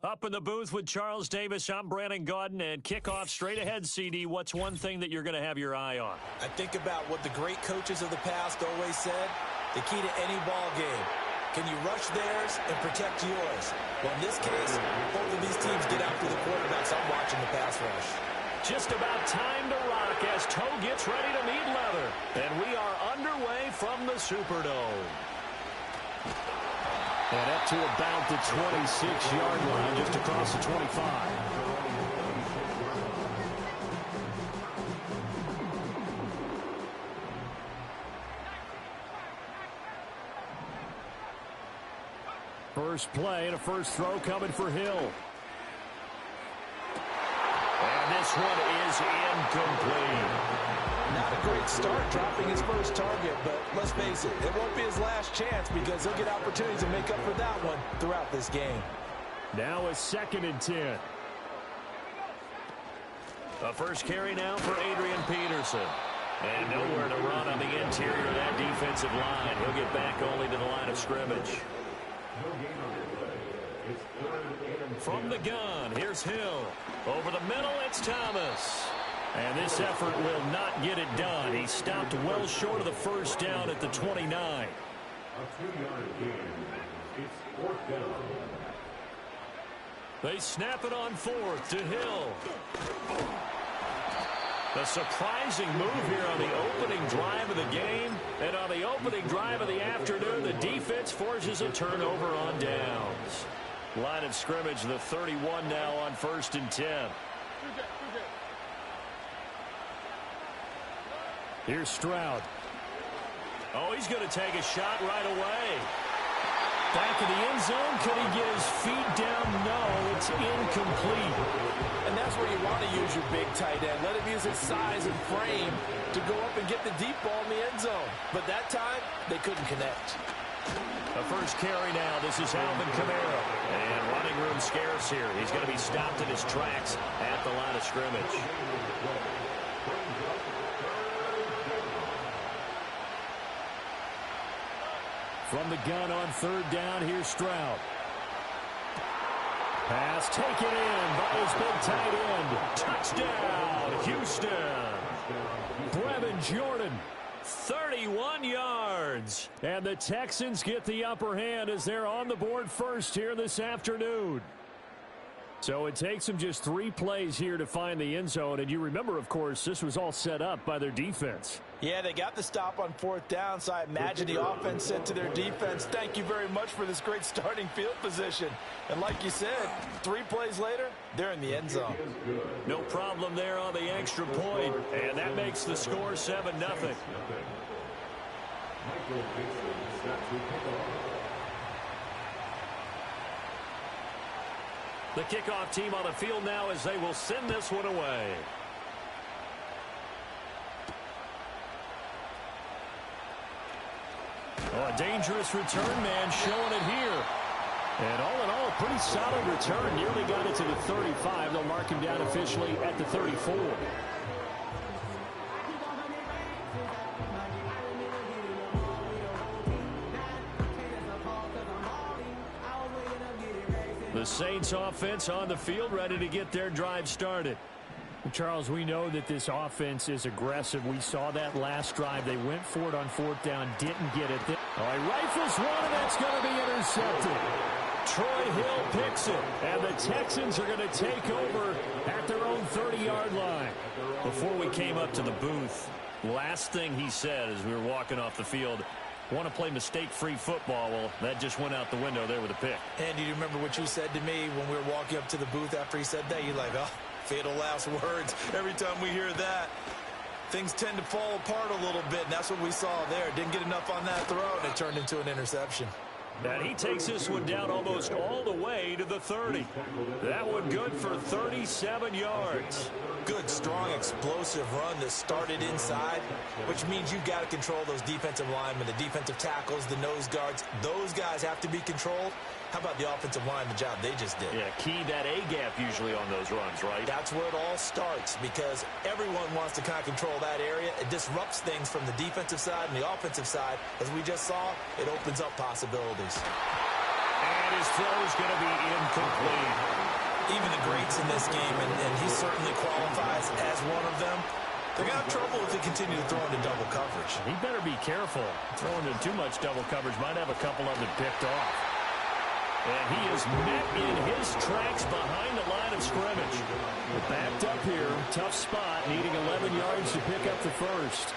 Up in the booth with Charles Davis, I'm Brandon Gaudin, and kickoff straight ahead, CD. What's one thing that you're going to have your eye on? I think about what the great coaches of the past always said, the key to any ball game. Can you rush theirs and protect yours? Well, in this case, both of these teams get after the quarterbacks. I'm watching the pass rush. Just about time to rock as Toe gets ready to meet leather. And we are underway from the Superdome. And up to about the 26-yard line, just across the 25. First play and a first throw coming for Hill. And this one is incomplete. Not a great start dropping his first target, but let's face it, it won't be his last chance because he'll get opportunities to make up for that one throughout this game. Now a 2nd and 10. A first carry now for Adrian Peterson. And nowhere to run on the interior of that defensive line. He'll get back only to the line of scrimmage. From the gun, here's Hill. Over the middle, it's Thomas. And this effort will not get it done. He stopped well short of the first down at the 29. A 2-yard gain. It's 4th down. They snap it on 4th to Hill. A surprising move here on the opening drive of the game. And on the opening drive of the afternoon, the defense forces a turnover on downs. Line of scrimmage, the 31 now on 1st and 10. Here's Stroud. Oh, he's going to take a shot right away. Back in the end zone. Could he get his feet down? No, it's incomplete. And that's where you want to use your big tight end. Let him use his size and frame to go up and get the deep ball in the end zone. But that time, they couldn't connect. A first carry now. This is Alvin Kamara. And running room scarce here. He's going to be stopped in his tracks at the line of scrimmage. From the gun on third down, here's Stroud. Pass taken in by his big tight end. Touchdown, Houston. Brevin Jordan, 31 yards. And the Texans get the upper hand as they're on the board first here this afternoon. So it takes them just 3 plays here to find the end zone. And you remember, of course, this was all set up by their defense. Yeah, they got the stop on fourth down, so I imagine the offense said to their defense, thank you very much for this great starting field position. And like you said, 3 plays later, they're in the end zone. No problem there on the extra point, and that makes the score 7-0. The kickoff team on the field now as they will send this one away. Oh, a dangerous return man showing it here. And all in all, a pretty solid return. Nearly got it to the 35. They'll mark him down officially at the 34. The Saints offense on the field, ready to get their drive started. Charles, we know that this offense is aggressive. We saw that last drive. They went for it on fourth down, didn't get it. All right, rifles one, and that's going to be intercepted. Troy Hill picks it, and the Texans are going to take over at their own 30-yard line. Before we came up to the booth, last thing he said as we were walking off the field, want to play mistake-free football. Well, that just went out the window there with a pick. And do you remember what you said to me when we were walking up to the booth after he said that? You're like, oh, fatal last words. Every time we hear that, things tend to fall apart a little bit, and that's what we saw there. Didn't get enough on that throw, and it turned into an interception. And he takes this one down almost all the way to the 30. That one good for 37 yards. Good, strong, explosive run that started inside, which means you've got to control those defensive linemen, the defensive tackles, the nose guards. Those guys have to be controlled. How about the offensive line, the job they just did? Yeah, key that A-gap usually on those runs, right? That's where it all starts because everyone wants to kind of control that area. It disrupts things from the defensive side and the offensive side. As we just saw, it opens up possibilities. And his throw is going to be incomplete. Even the greats in this game, and he certainly qualifies as one of them, they're going to have trouble if they continue to throw into double coverage. He better be careful. Throwing into too much double coverage might have a couple of them picked off. And he is met in his tracks behind the line of scrimmage. Backed up here, tough spot, needing 11 yards to pick up the first.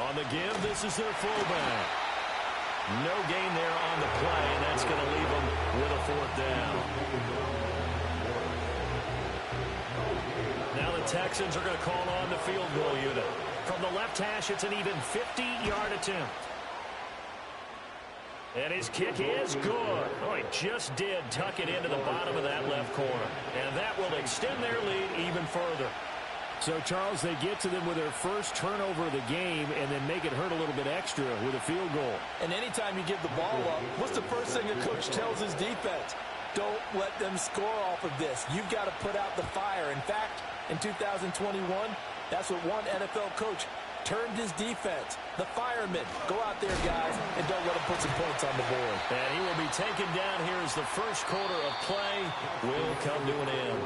On the give, this is their fullback. No gain there on the play, and that's going to leave them with a fourth down. Now the Texans are going to call on the field goal unit. From the left hash, it's an even 50-yard attempt. And his kick is good. Oh, he just did tuck it into the bottom of that left corner. And that will extend their lead even further. So, Charles, they get to them with their first turnover of the game and then make it hurt a little bit extra with a field goal. And anytime you give the ball up, what's the first thing a coach tells his defense? Don't let them score off of this. You've got to put out the fire. In fact, in 2021, that's what one NFL coach turned his defense. The firemen. Go out there, guys, and don't let them put some points on the board. And he will be taken down here as the first quarter of play will come to an end.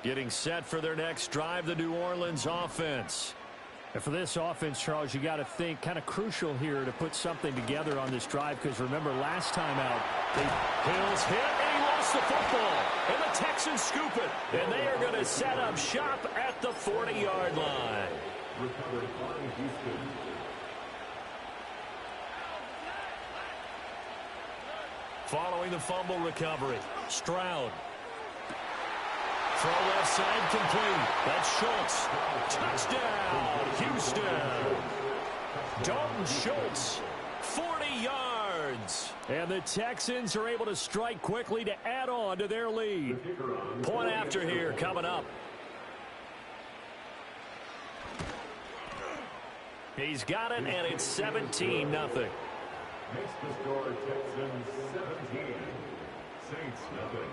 Getting set for their next drive, the New Orleans offense. And for this offense, Charles, you got to think kind of crucial here to put something together on this drive because remember last time out, Hill's hit and he lost the football. And the Texans scoop it. And they are going to set up shop at the 40-yard line. Following the fumble recovery, Stroud. Throw left side complete. That's Schultz. Touchdown, Houston. Dalton Schultz, 40 yards. And the Texans are able to strike quickly to add on to their lead. Point after here coming up. He's got it, and it's 17-0. Makes the score Texans 17. Saints nothing.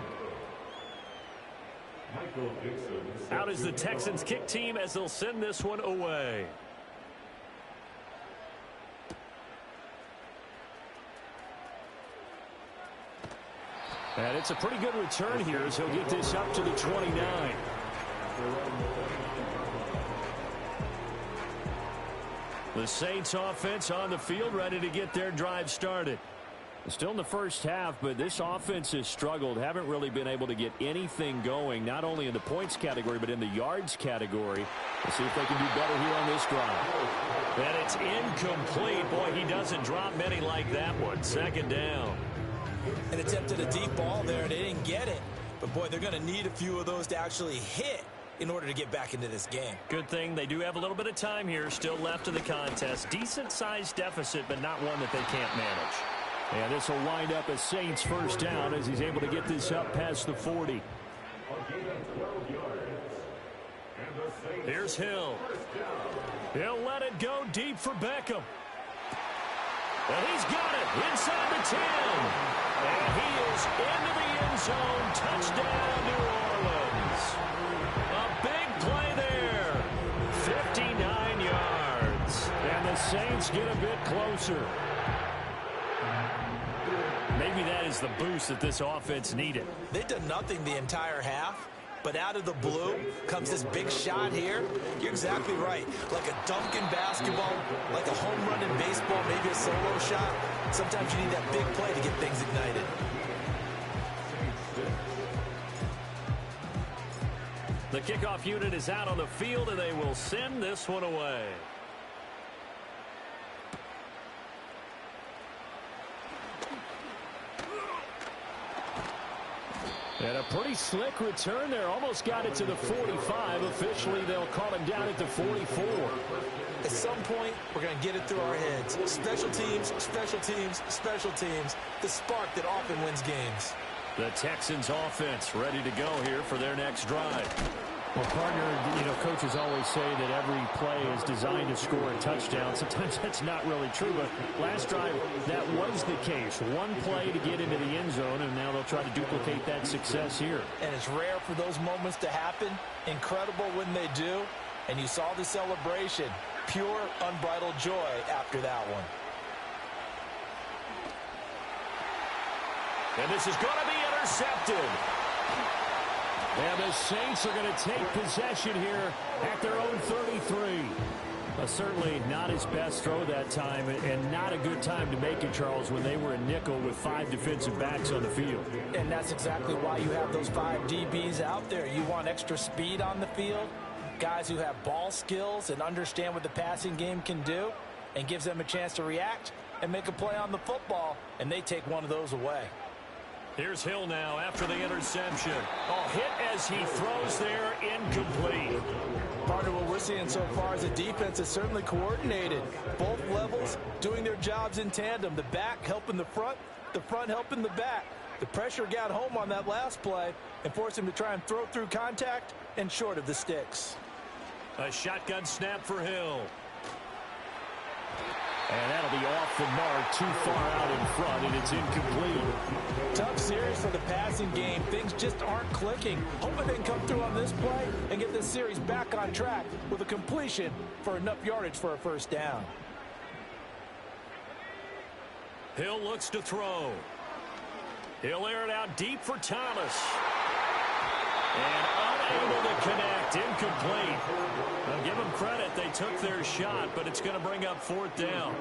Michael Dixon. Out is the Texans kick team as they'll send this one away. And it's a pretty good return here as he'll get this up to the 29. The Saints offense on the field, ready to get their drive started. Still in the first half, but this offense has struggled. Haven't really been able to get anything going, not only in the points category, but in the yards category. We'll see if they can do better here on this drive. And it's incomplete. Boy, he doesn't drop many like that one. Second down. And attempted a deep ball there, and they didn't get it. But, boy, they're going to need a few of those to actually hit in order to get back into this game. Good thing they do have a little bit of time here still left in the contest. Decent-sized deficit, but not one that they can't manage. And this will wind up a Saints first down as he's able to get this up past the 40. Here's Hill. He'll let it go deep for Beckham. And he's got it inside the 10. And he is into the end zone. Touchdown, New Orleans. A big play there. 59 yards. And the Saints get a bit closer. Maybe that is the boost that this offense needed. They've done nothing the entire half, but out of the blue comes this big shot here. You're exactly right. Like a dunk in basketball, like a home run in baseball, maybe a solo shot. Sometimes you need that big play to get things ignited. The kickoff unit is out on the field, and they will send this one away. And a pretty slick return there. Almost got it to the 45. Officially, they'll call him down at the 44. At some point, we're going to get it through our heads. Special teams, special teams, special teams. The spark that often wins games. The Texans offense ready to go here for their next drive. Well, partner, coaches always say that every play is designed to score a touchdown. Sometimes that's not really true, but last drive, that was the case. One play to get into the end zone, and now they'll try to duplicate that success here. And it's rare for those moments to happen. Incredible when they do. And you saw the celebration. Pure, unbridled joy after that one. And this is going to be intercepted. And the Saints are going to take possession here at their own 33. Certainly not his best throw that time, and not a good time to make it, Charles, when they were in nickel with 5 defensive backs on the field. And that's exactly why you have those 5 DBs out there. You want extra speed on the field, guys who have ball skills and understand what the passing game can do, and gives them a chance to react and make a play on the football, and they take one of those away. Here's Hill now after the interception. Oh, hit as he throws there, incomplete. Partner, what we're seeing so far is the defense is certainly coordinated. Both levels doing their jobs in tandem. The back helping the front helping the back. The pressure got home on that last play and forced him to try and throw through contact and short of the sticks. A shotgun snap for Hill. And that'll be off the mark, too far out in front, and it's incomplete. Tough series for the passing game. Things just aren't clicking. Hoping they can come through on this play and get this series back on track with a completion for enough yardage for a first down. Hill looks to throw. He'll air it out deep for Thomas. And unable to connect, incomplete. Now give them credit, they took their shot, but it's going to bring up 4th down.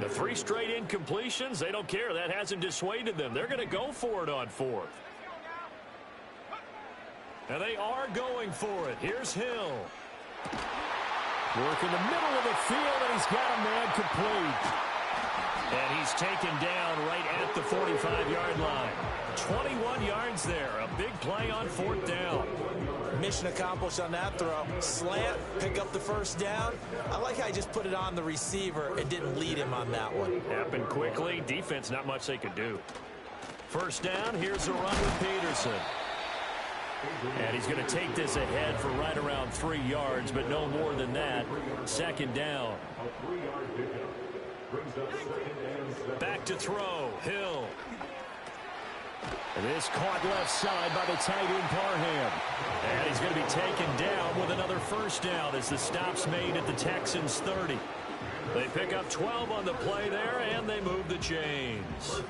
The 3 straight incompletions, they don't care. That hasn't dissuaded them. They're going to go for it on 4th. And they are going for it. Here's Hill. Work in the middle of the field, and he's got a man complete. And he's taken down right at the 45-yard line. 21 yards there. A big play on 4th down. Mission accomplished on that throw. Slant, pick up the first down. I like how he just put it on the receiver and didn't lead him on that one. Happened quickly. Defense, not much they could do. First down, here's a run with Peterson. And he's going to take this ahead for right around 3 yards, but no more than that. Second down. Back to throw. Hill. And this caught left side by the tight end Parham. And he's going to be taken down with another first down as the stop's made at the Texans' 30. They pick up 12 on the play there, and they move the chains.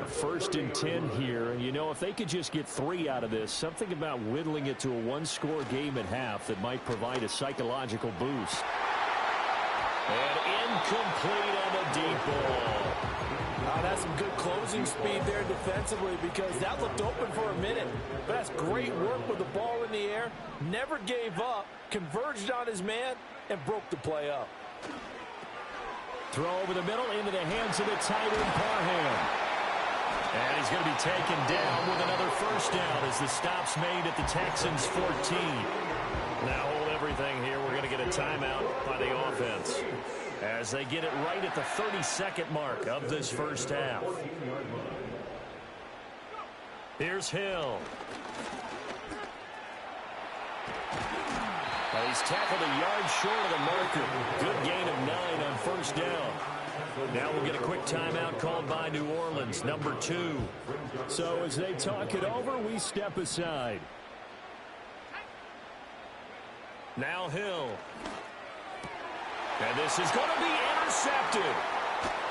1st and 10 here, and you know, if they could just get 3 out of this, something about whittling it to a one-score game at half that might provide a psychological boost. And incomplete on the deep ball. That's some good closing speed there defensively because that looked open for a minute. But that's great work with the ball in the air. Never gave up, converged on his man, and broke the play up. Throw over the middle into the hands of the tight end Parham. And he's going to be taken down with another first down as the stop's made at the Texans' 14. Now hold everything here. We're going to get a timeout by the offense as they get it right at the 32nd mark of this first half. Here's Hill. Well, he's tackled a yard short of the marker. Good gain of 9 on first down. Now we'll get a quick timeout called by New Orleans, number 2. So as they talk it over, we step aside. Now Hill. And this is going to be intercepted.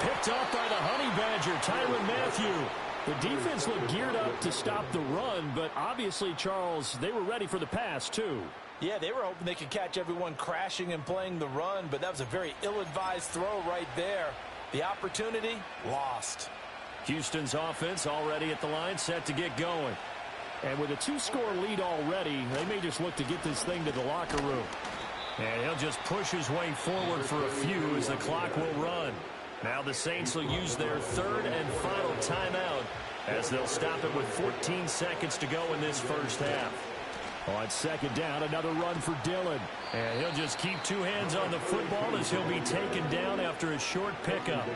Picked off by the Honey Badger, Tyrann Mathieu. The defense looked geared up to stop the run, but obviously, Charles, they were ready for the pass, too. Yeah, they were hoping they could catch everyone crashing and playing the run, but that was a very ill-advised throw right there. The opportunity, lost. Houston's offense already at the line, set to get going. And with a 2-score lead already, they may just look to get this thing to the locker room. And he'll just push his way forward for a few as the clock will run. Now the Saints will use their 3rd and final timeout as they'll stop it with 14 seconds to go in this first half. On 2nd down, another run for Dillon. And he'll just keep 2 hands on the football as he'll be taken down after a short pickup.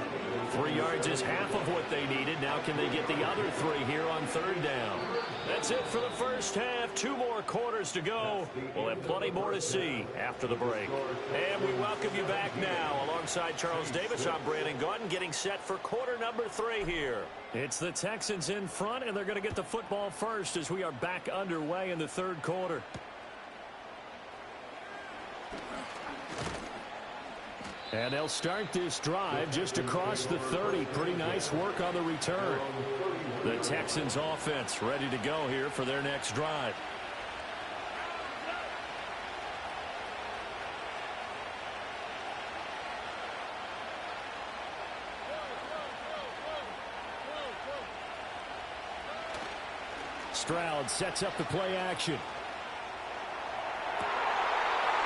3 yards is half of what they needed. Now can they get the other 3 here on 3rd down? That's it for the first half. 2 more quarters to go. We'll have plenty more to see after the break. And we welcome you back now. Alongside Charles Davis, I'm Brandon Gaudin, getting set for quarter number 3 here. It's the Texans in front, and they're going to get the football first as we are back underway in the 3rd quarter. And they'll start this drive just across the 30. Pretty nice work on the return. The Texans offense ready to go here for their next drive. Stroud sets up the play action.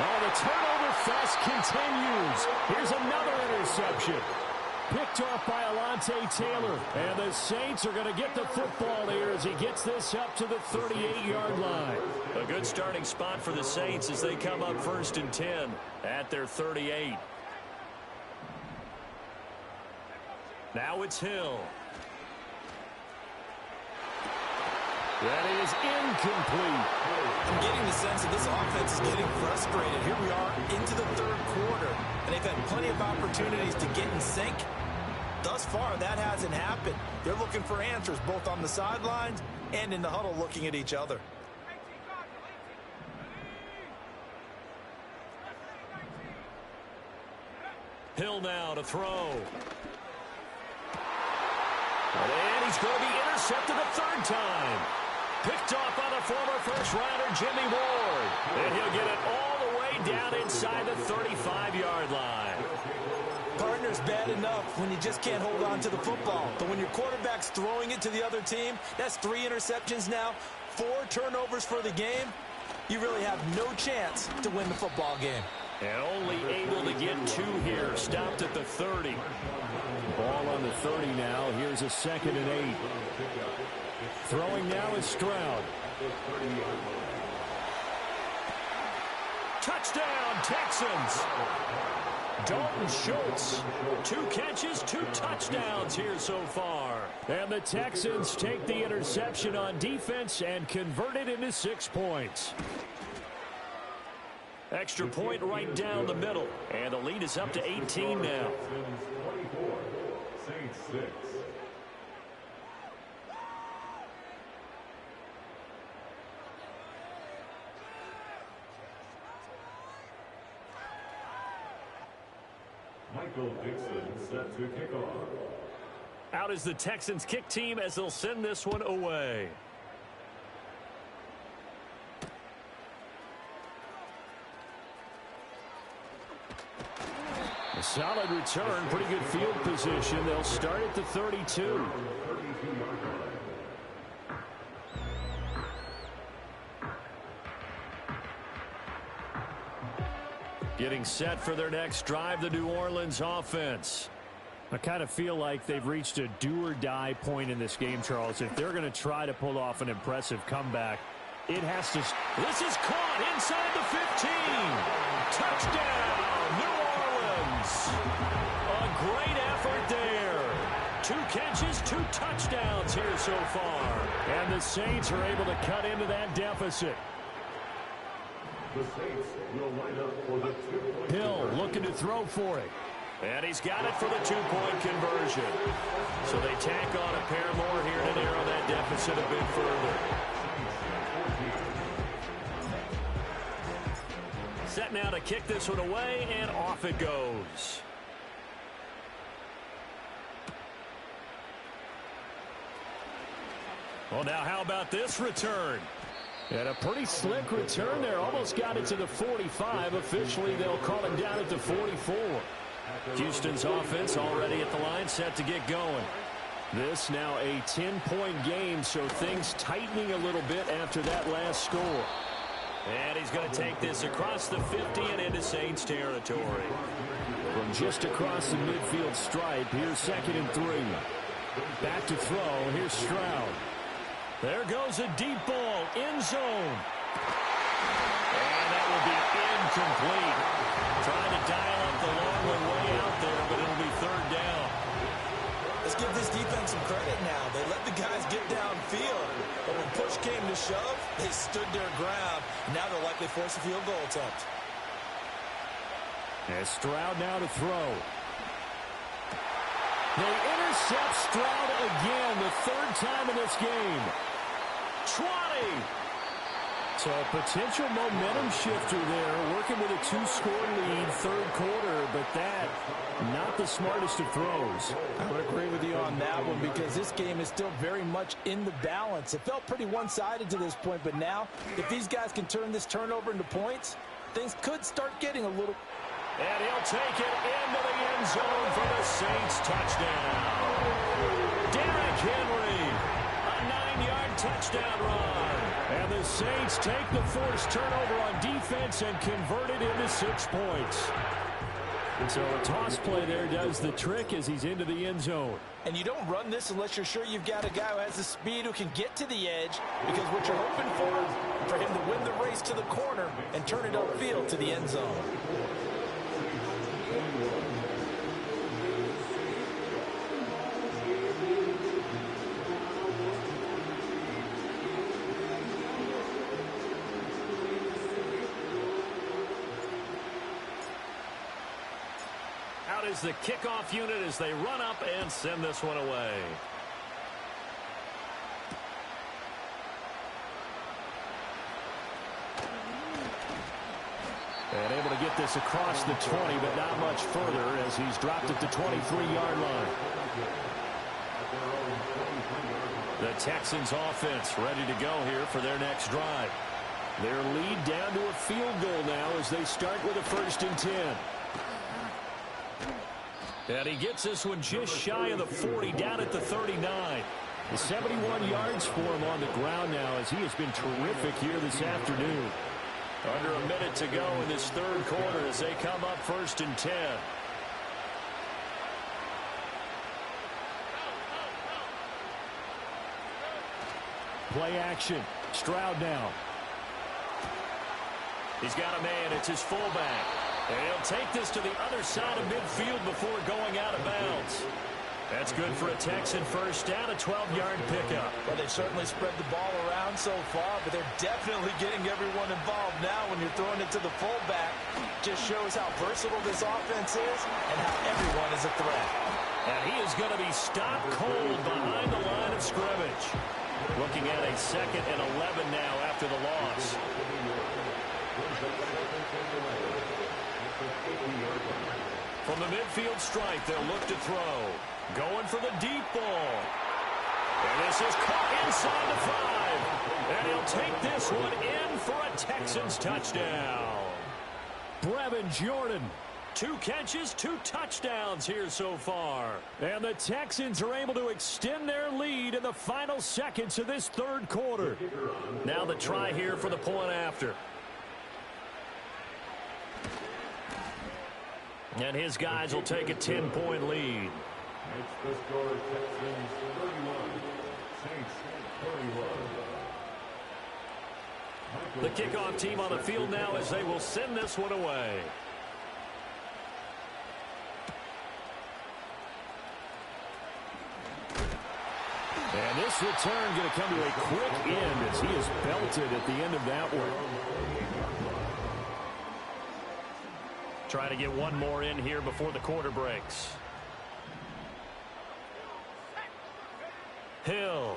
Oh, the turnover fest continues. Here's another interception. Picked off by Alontae Taylor. And the Saints are going to get the football here as he gets this up to the 38-yard line. A good starting spot for the Saints as they come up 1st and 10 at their 38. Now it's Hill. That is incomplete. I'm getting the sense that this offense is getting frustrated. Here we are into the 3rd quarter, and they've had plenty of opportunities to get in sync. Thus far, that hasn't happened. They're looking for answers both on the sidelines and in the huddle looking at each other. Hill now to throw. And he's going to be intercepted a 3rd time. Picked off by the former first-rounder Jimmy Ward. And he'll get it all the way down inside the 35-yard line. Partner's bad enough when you just can't hold on to the football. But when your quarterback's throwing it to the other team, that's 3 interceptions now, 4 turnovers for the game. You really have no chance to win the football game. And only able to get 2 here. Stopped at the 30. Ball on the 30 now. Here's a 2nd and 8. Throwing now is Stroud. Touchdown, Texans. Dalton Schultz. 2 catches, 2 touchdowns here so far. And the Texans take the interception on defense and convert it into 6 points. Extra point right down the middle. And the lead is up to 18 now. Michael Dixon set to kick off. Out is the Texans kick team as they'll send this one away. A solid return, pretty good field position. They'll start at the 32. Getting set for their next drive, the New Orleans offense. I kind of feel like they've reached a do-or-die point in this game, Charles. If they're going to try to pull off an impressive comeback, it has to... This is caught inside the 15. Touchdown, New Orleans. A great effort there. 2 catches, 2 touchdowns here so far. And the Saints are able to cut into that deficit. The Saints will line up for the 2-point Hill looking to throw for it. And he's got it for the 2-point conversion. So they tack on a pair more here to narrow that deficit a bit further. Set now to kick this one away, and off it goes. Well, now how about this return? And a pretty slick return there. Almost got it to the 45. Officially, they'll call it down at the 44. Houston's offense already at the line, set to get going. This now a 10-point game, so things tightening a little bit after that last score. And he's going to take this across the 50 and into Saints territory. From just across the midfield stripe, here's 2nd and 3. Back to throw, here's Stroud. There goes a deep ball, end zone. And that will be incomplete. Trying to dial up the long one way out there, but it'll be 3rd down. Let's give this defense some credit now. They let the guys get downfield. But when push came to shove, they stood their ground. Now they'll likely force a field goal attempt. As Stroud now to throw. They intercept Stroud again, the 3rd time in this game. 20. So a potential momentum shifter there, working with a 2-score lead, 3rd quarter, but that, not the smartest of throws. I would agree with you on that one because this game is still very much in the balance. It felt pretty one-sided to this point, but now, if these guys can turn this turnover into points, things could start getting a little... And he'll take it into the end zone for the Saints touchdown. Derrick Henry, a 9-yard touchdown run. And the Saints take the forced turnover on defense and convert it into 6 points. So a toss play there does the trick as he's into the end zone. And you don't run this unless you're sure you've got a guy who has the speed who can get to the edge, because what you're hoping for him to win the race to the corner and turn it upfield to the end zone. Out is the kickoff unit as they run up and send this one away. And able to get this across the 20, but not much further as he's dropped at the 23-yard line. The Texans offense ready to go here for their next drive. Their lead down to a field goal now as they start with a 1st and 10. And he gets this one just shy of the 40, down at the 39. The 71 yards for him on the ground now as he has been terrific here this afternoon. Under a minute to go in this 3rd quarter as they come up 1st and 10. Play action. Stroud now. He's got a man. It's his fullback. And he'll take this to the other side of midfield before going out of bounds. That's good for a Texan first down, a 12-yard pickup. Well, they certainly spread the ball around so far, but they're definitely getting everyone involved now when you're throwing it to the fullback. Just shows how versatile this offense is and how everyone is a threat. And he is going to be stopped cold behind the line of scrimmage. Looking at a 2nd and 11 now after the loss. From the midfield stripe, they'll look to throw. Going for the deep ball. And this is caught inside the 5. And he'll take this one in for a Texans touchdown. Brevin Jordan. 2 catches, 2 touchdowns here so far. And the Texans are able to extend their lead in the final seconds of this third quarter. Now the try here for the point after. And his guys will take a 10-point lead. It's the score, Texans 31, Saints 31. The kickoff team on the field now as they will send this one away. And this return going to come to a quick end as he is belted at the end of that one. Trying to get one more in here before the quarter breaks. Hill.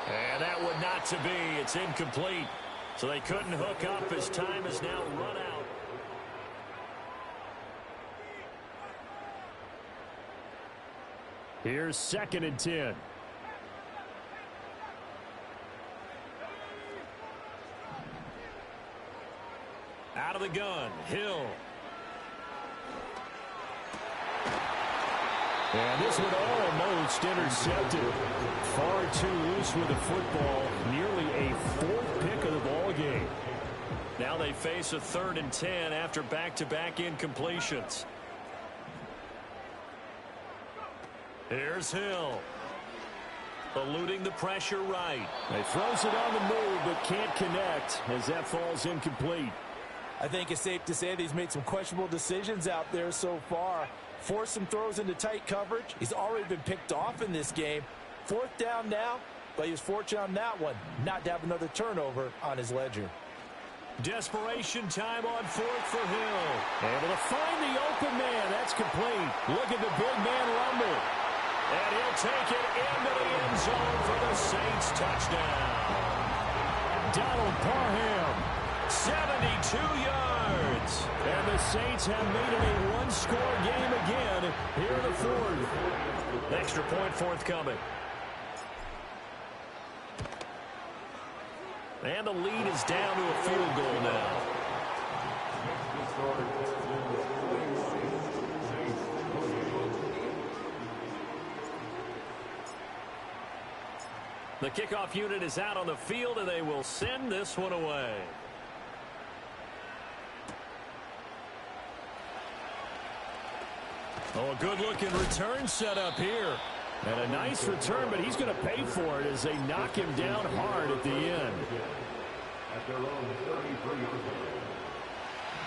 And that would not to be. It's incomplete. So they couldn't hook up as time has now run out. Here's 2nd and 10. Out of the gun, Hill. And this one almost intercepted. Far too loose with the football. Nearly a 4th pick of the ball game. Now they face a 3rd and 10 after back-to-back incompletions. Here's Hill. Eluding the pressure right. He throws it on the move but can't connect as that falls incomplete. I think it's safe to say that he's made some questionable decisions out there so far. Forced some throws into tight coverage. He's already been picked off in this game. 4th down now, but he was fortunate on that one not to have another turnover on his ledger. Desperation time on 4th for Hill. Able to find the open man. That's complete. Look at the big man rumble. And he'll take it into the end zone for the Saints touchdown. Donald Parham, 72 yards. And the Saints have made it a one-score game again here in the 4th. Extra point forthcoming. And the lead is down to a field goal now. The kickoff unit is out on the field, and they will send this one away. Oh, a good-looking return set up here. And a nice return, but he's going to pay for it as they knock him down hard at the end.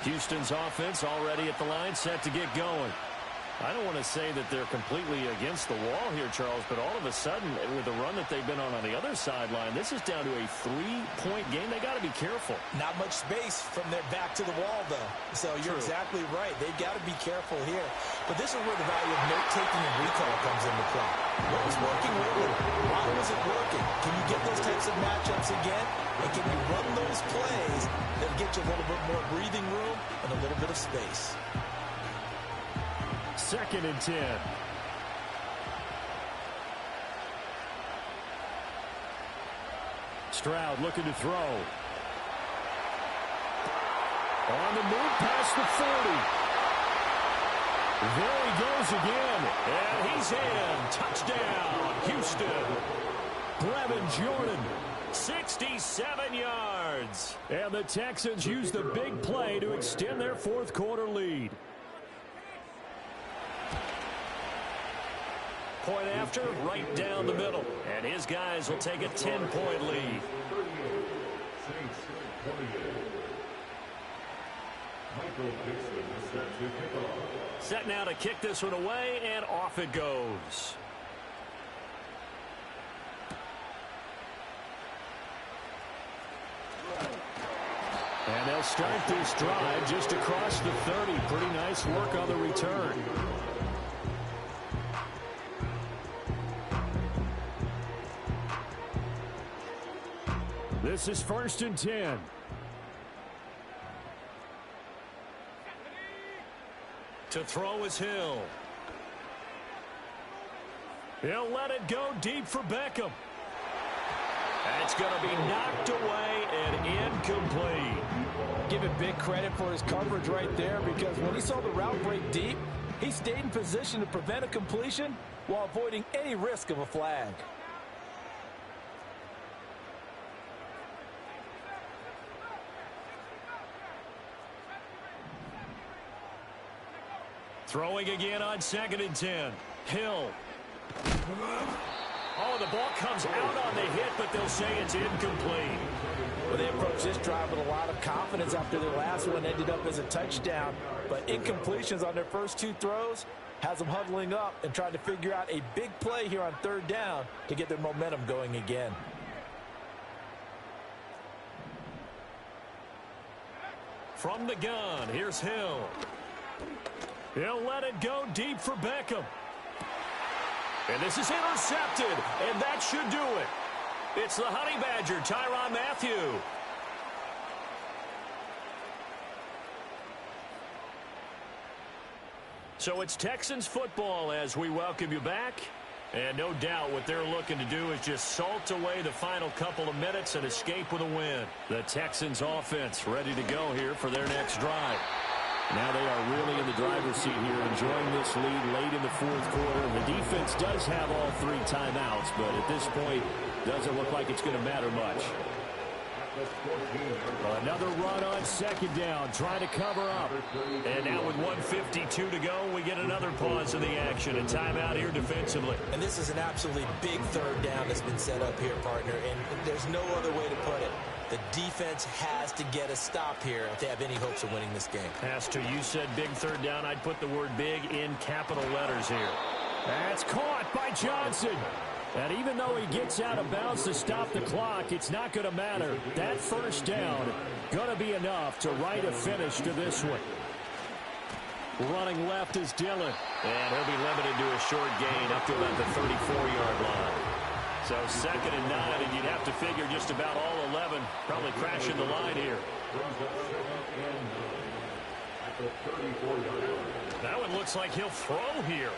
Houston's offense already at the line, set to get going. I don't want to say that they're completely against the wall here, Charles, but all of a sudden, with the run that they've been on the other sideline, this is down to a 3-point game. They got to be careful. Not much space from their back to the wall, though. So you're exactly right. They've got to be careful here. But this is where the value of note-taking and recall comes into play. What was working, what wasn't? Why was it working? Can you get those types of matchups again? And can you run those plays that get you a little bit more breathing room and a little bit of space? 2nd and 10. Stroud looking to throw. On the move past the 40. There he goes again. And he's in. Touchdown, Houston. Brevin Jordan, 67 yards. And the Texans use the big play to extend their 4th quarter lead. Point after, right down the middle. And his guys will take a 10-point lead. Set now to kick this one away, and off it goes. And they'll start this drive just across the 30. Pretty nice work on the return. This is 1st and 10. To throw is Hill. He'll let it go deep for Beckham. That's going to be knocked away and incomplete. Give him big credit for his coverage right there, because when he saw the route break deep, he stayed in position to prevent a completion while avoiding any risk of a flag. Throwing again on 2nd and 10. Hill. Oh, the ball comes out on the hit, but they'll say it's incomplete. Well, they approached this drive with a lot of confidence after their last one ended up as a touchdown. But incompletions on their first 2 throws has them huddling up and trying to figure out a big play here on 3rd down to get their momentum going again. From the gun, here's Hill. He'll let it go deep for Beckham. And this is intercepted, and that should do it. It's the Honey Badger, Tyrann Mathieu. So it's Texans football as we welcome you back. And no doubt what they're looking to do is just salt away the final couple of minutes and escape with a win. The Texans offense ready to go here for their next drive. Now they are really in the driver's seat here, enjoying this lead late in the 4th quarter. The defense does have all 3 timeouts, but at this point, doesn't look like it's going to matter much. Another run on 2nd down, trying to cover up. And now with 1:52 to go, we get another pause in the action. A timeout here defensively. And this is an absolutely big 3rd down that's been set up here, partner. And there's no other way to put it. The defense has to get a stop here if they have any hopes of winning this game. Pastor, you said big 3rd down. I'd put the word big in capital letters here. That's caught by Johnson. And even though he gets out of bounds to stop the clock, it's not going to matter. That 1st down going to be enough to write a finish to this one. Running left is Dillon. And he'll be limited to a short gain up to about the 34-yard line. So 2nd and 9, and you'd have to figure just about all 11 probably crashing the line here. That one looks like he'll throw here.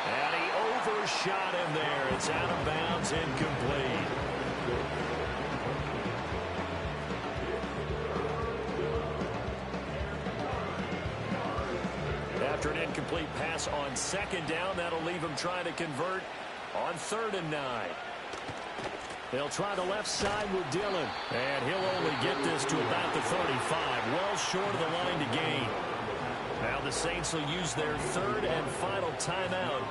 And he overshot him there. It's out of bounds, incomplete. After an incomplete pass on 2nd down, that'll leave him trying to convert on 3rd and 9. They'll try the left side with Dillon. And he'll only get this to about the 35, well short of the line to gain. Now the Saints will use their 3rd and final timeout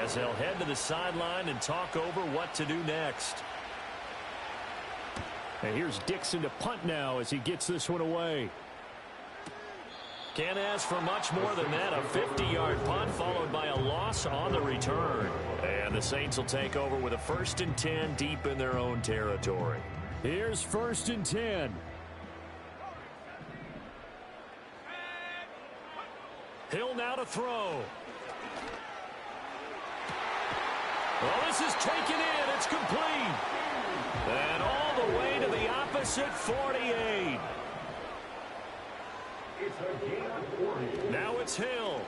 as they'll head to the sideline and talk over what to do next. And here's Dixon to punt now as he gets this one away. Can't ask for much more than that. A 50-yard punt followed by a loss on the return. And the Saints will take over with a 1st and 10 deep in their own territory. Here's 1st and 10. Hill now to throw. Well, this is taken in. It's complete. And all the way to the opposite 48. Now it's Hill.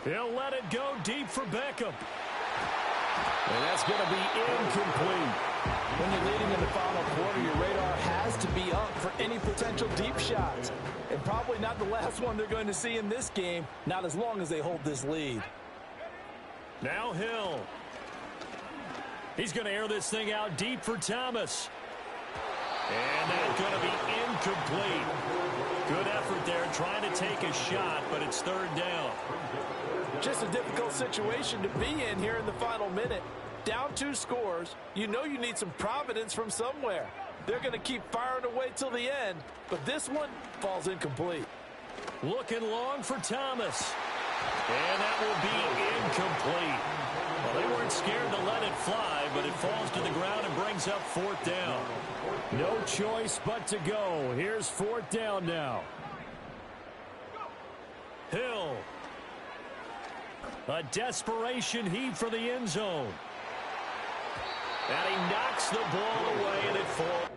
He'll let it go deep for Beckham. And that's going to be incomplete. When you're leading in the final quarter, your radar has to be up for any potential deep shots. And probably not the last one they're going to see in this game, not as long as they hold this lead. Now Hill. He's going to air this thing out deep for Thomas. And that's going to be incomplete. Good effort there trying to take a shot, but it's 3rd down. Just a difficult situation to be in here in the final minute. Down 2 scores, you know you need some providence from somewhere. They're going to keep firing away till the end, but this one falls incomplete. Looking long for Thomas. And that will be incomplete. Well, they weren't scared to let it fly, but it falls to the ground and brings up 4th down. No choice but to go. Here's 4th down now. Hill. A desperation heave for the end zone. And he knocks the ball away, and it falls.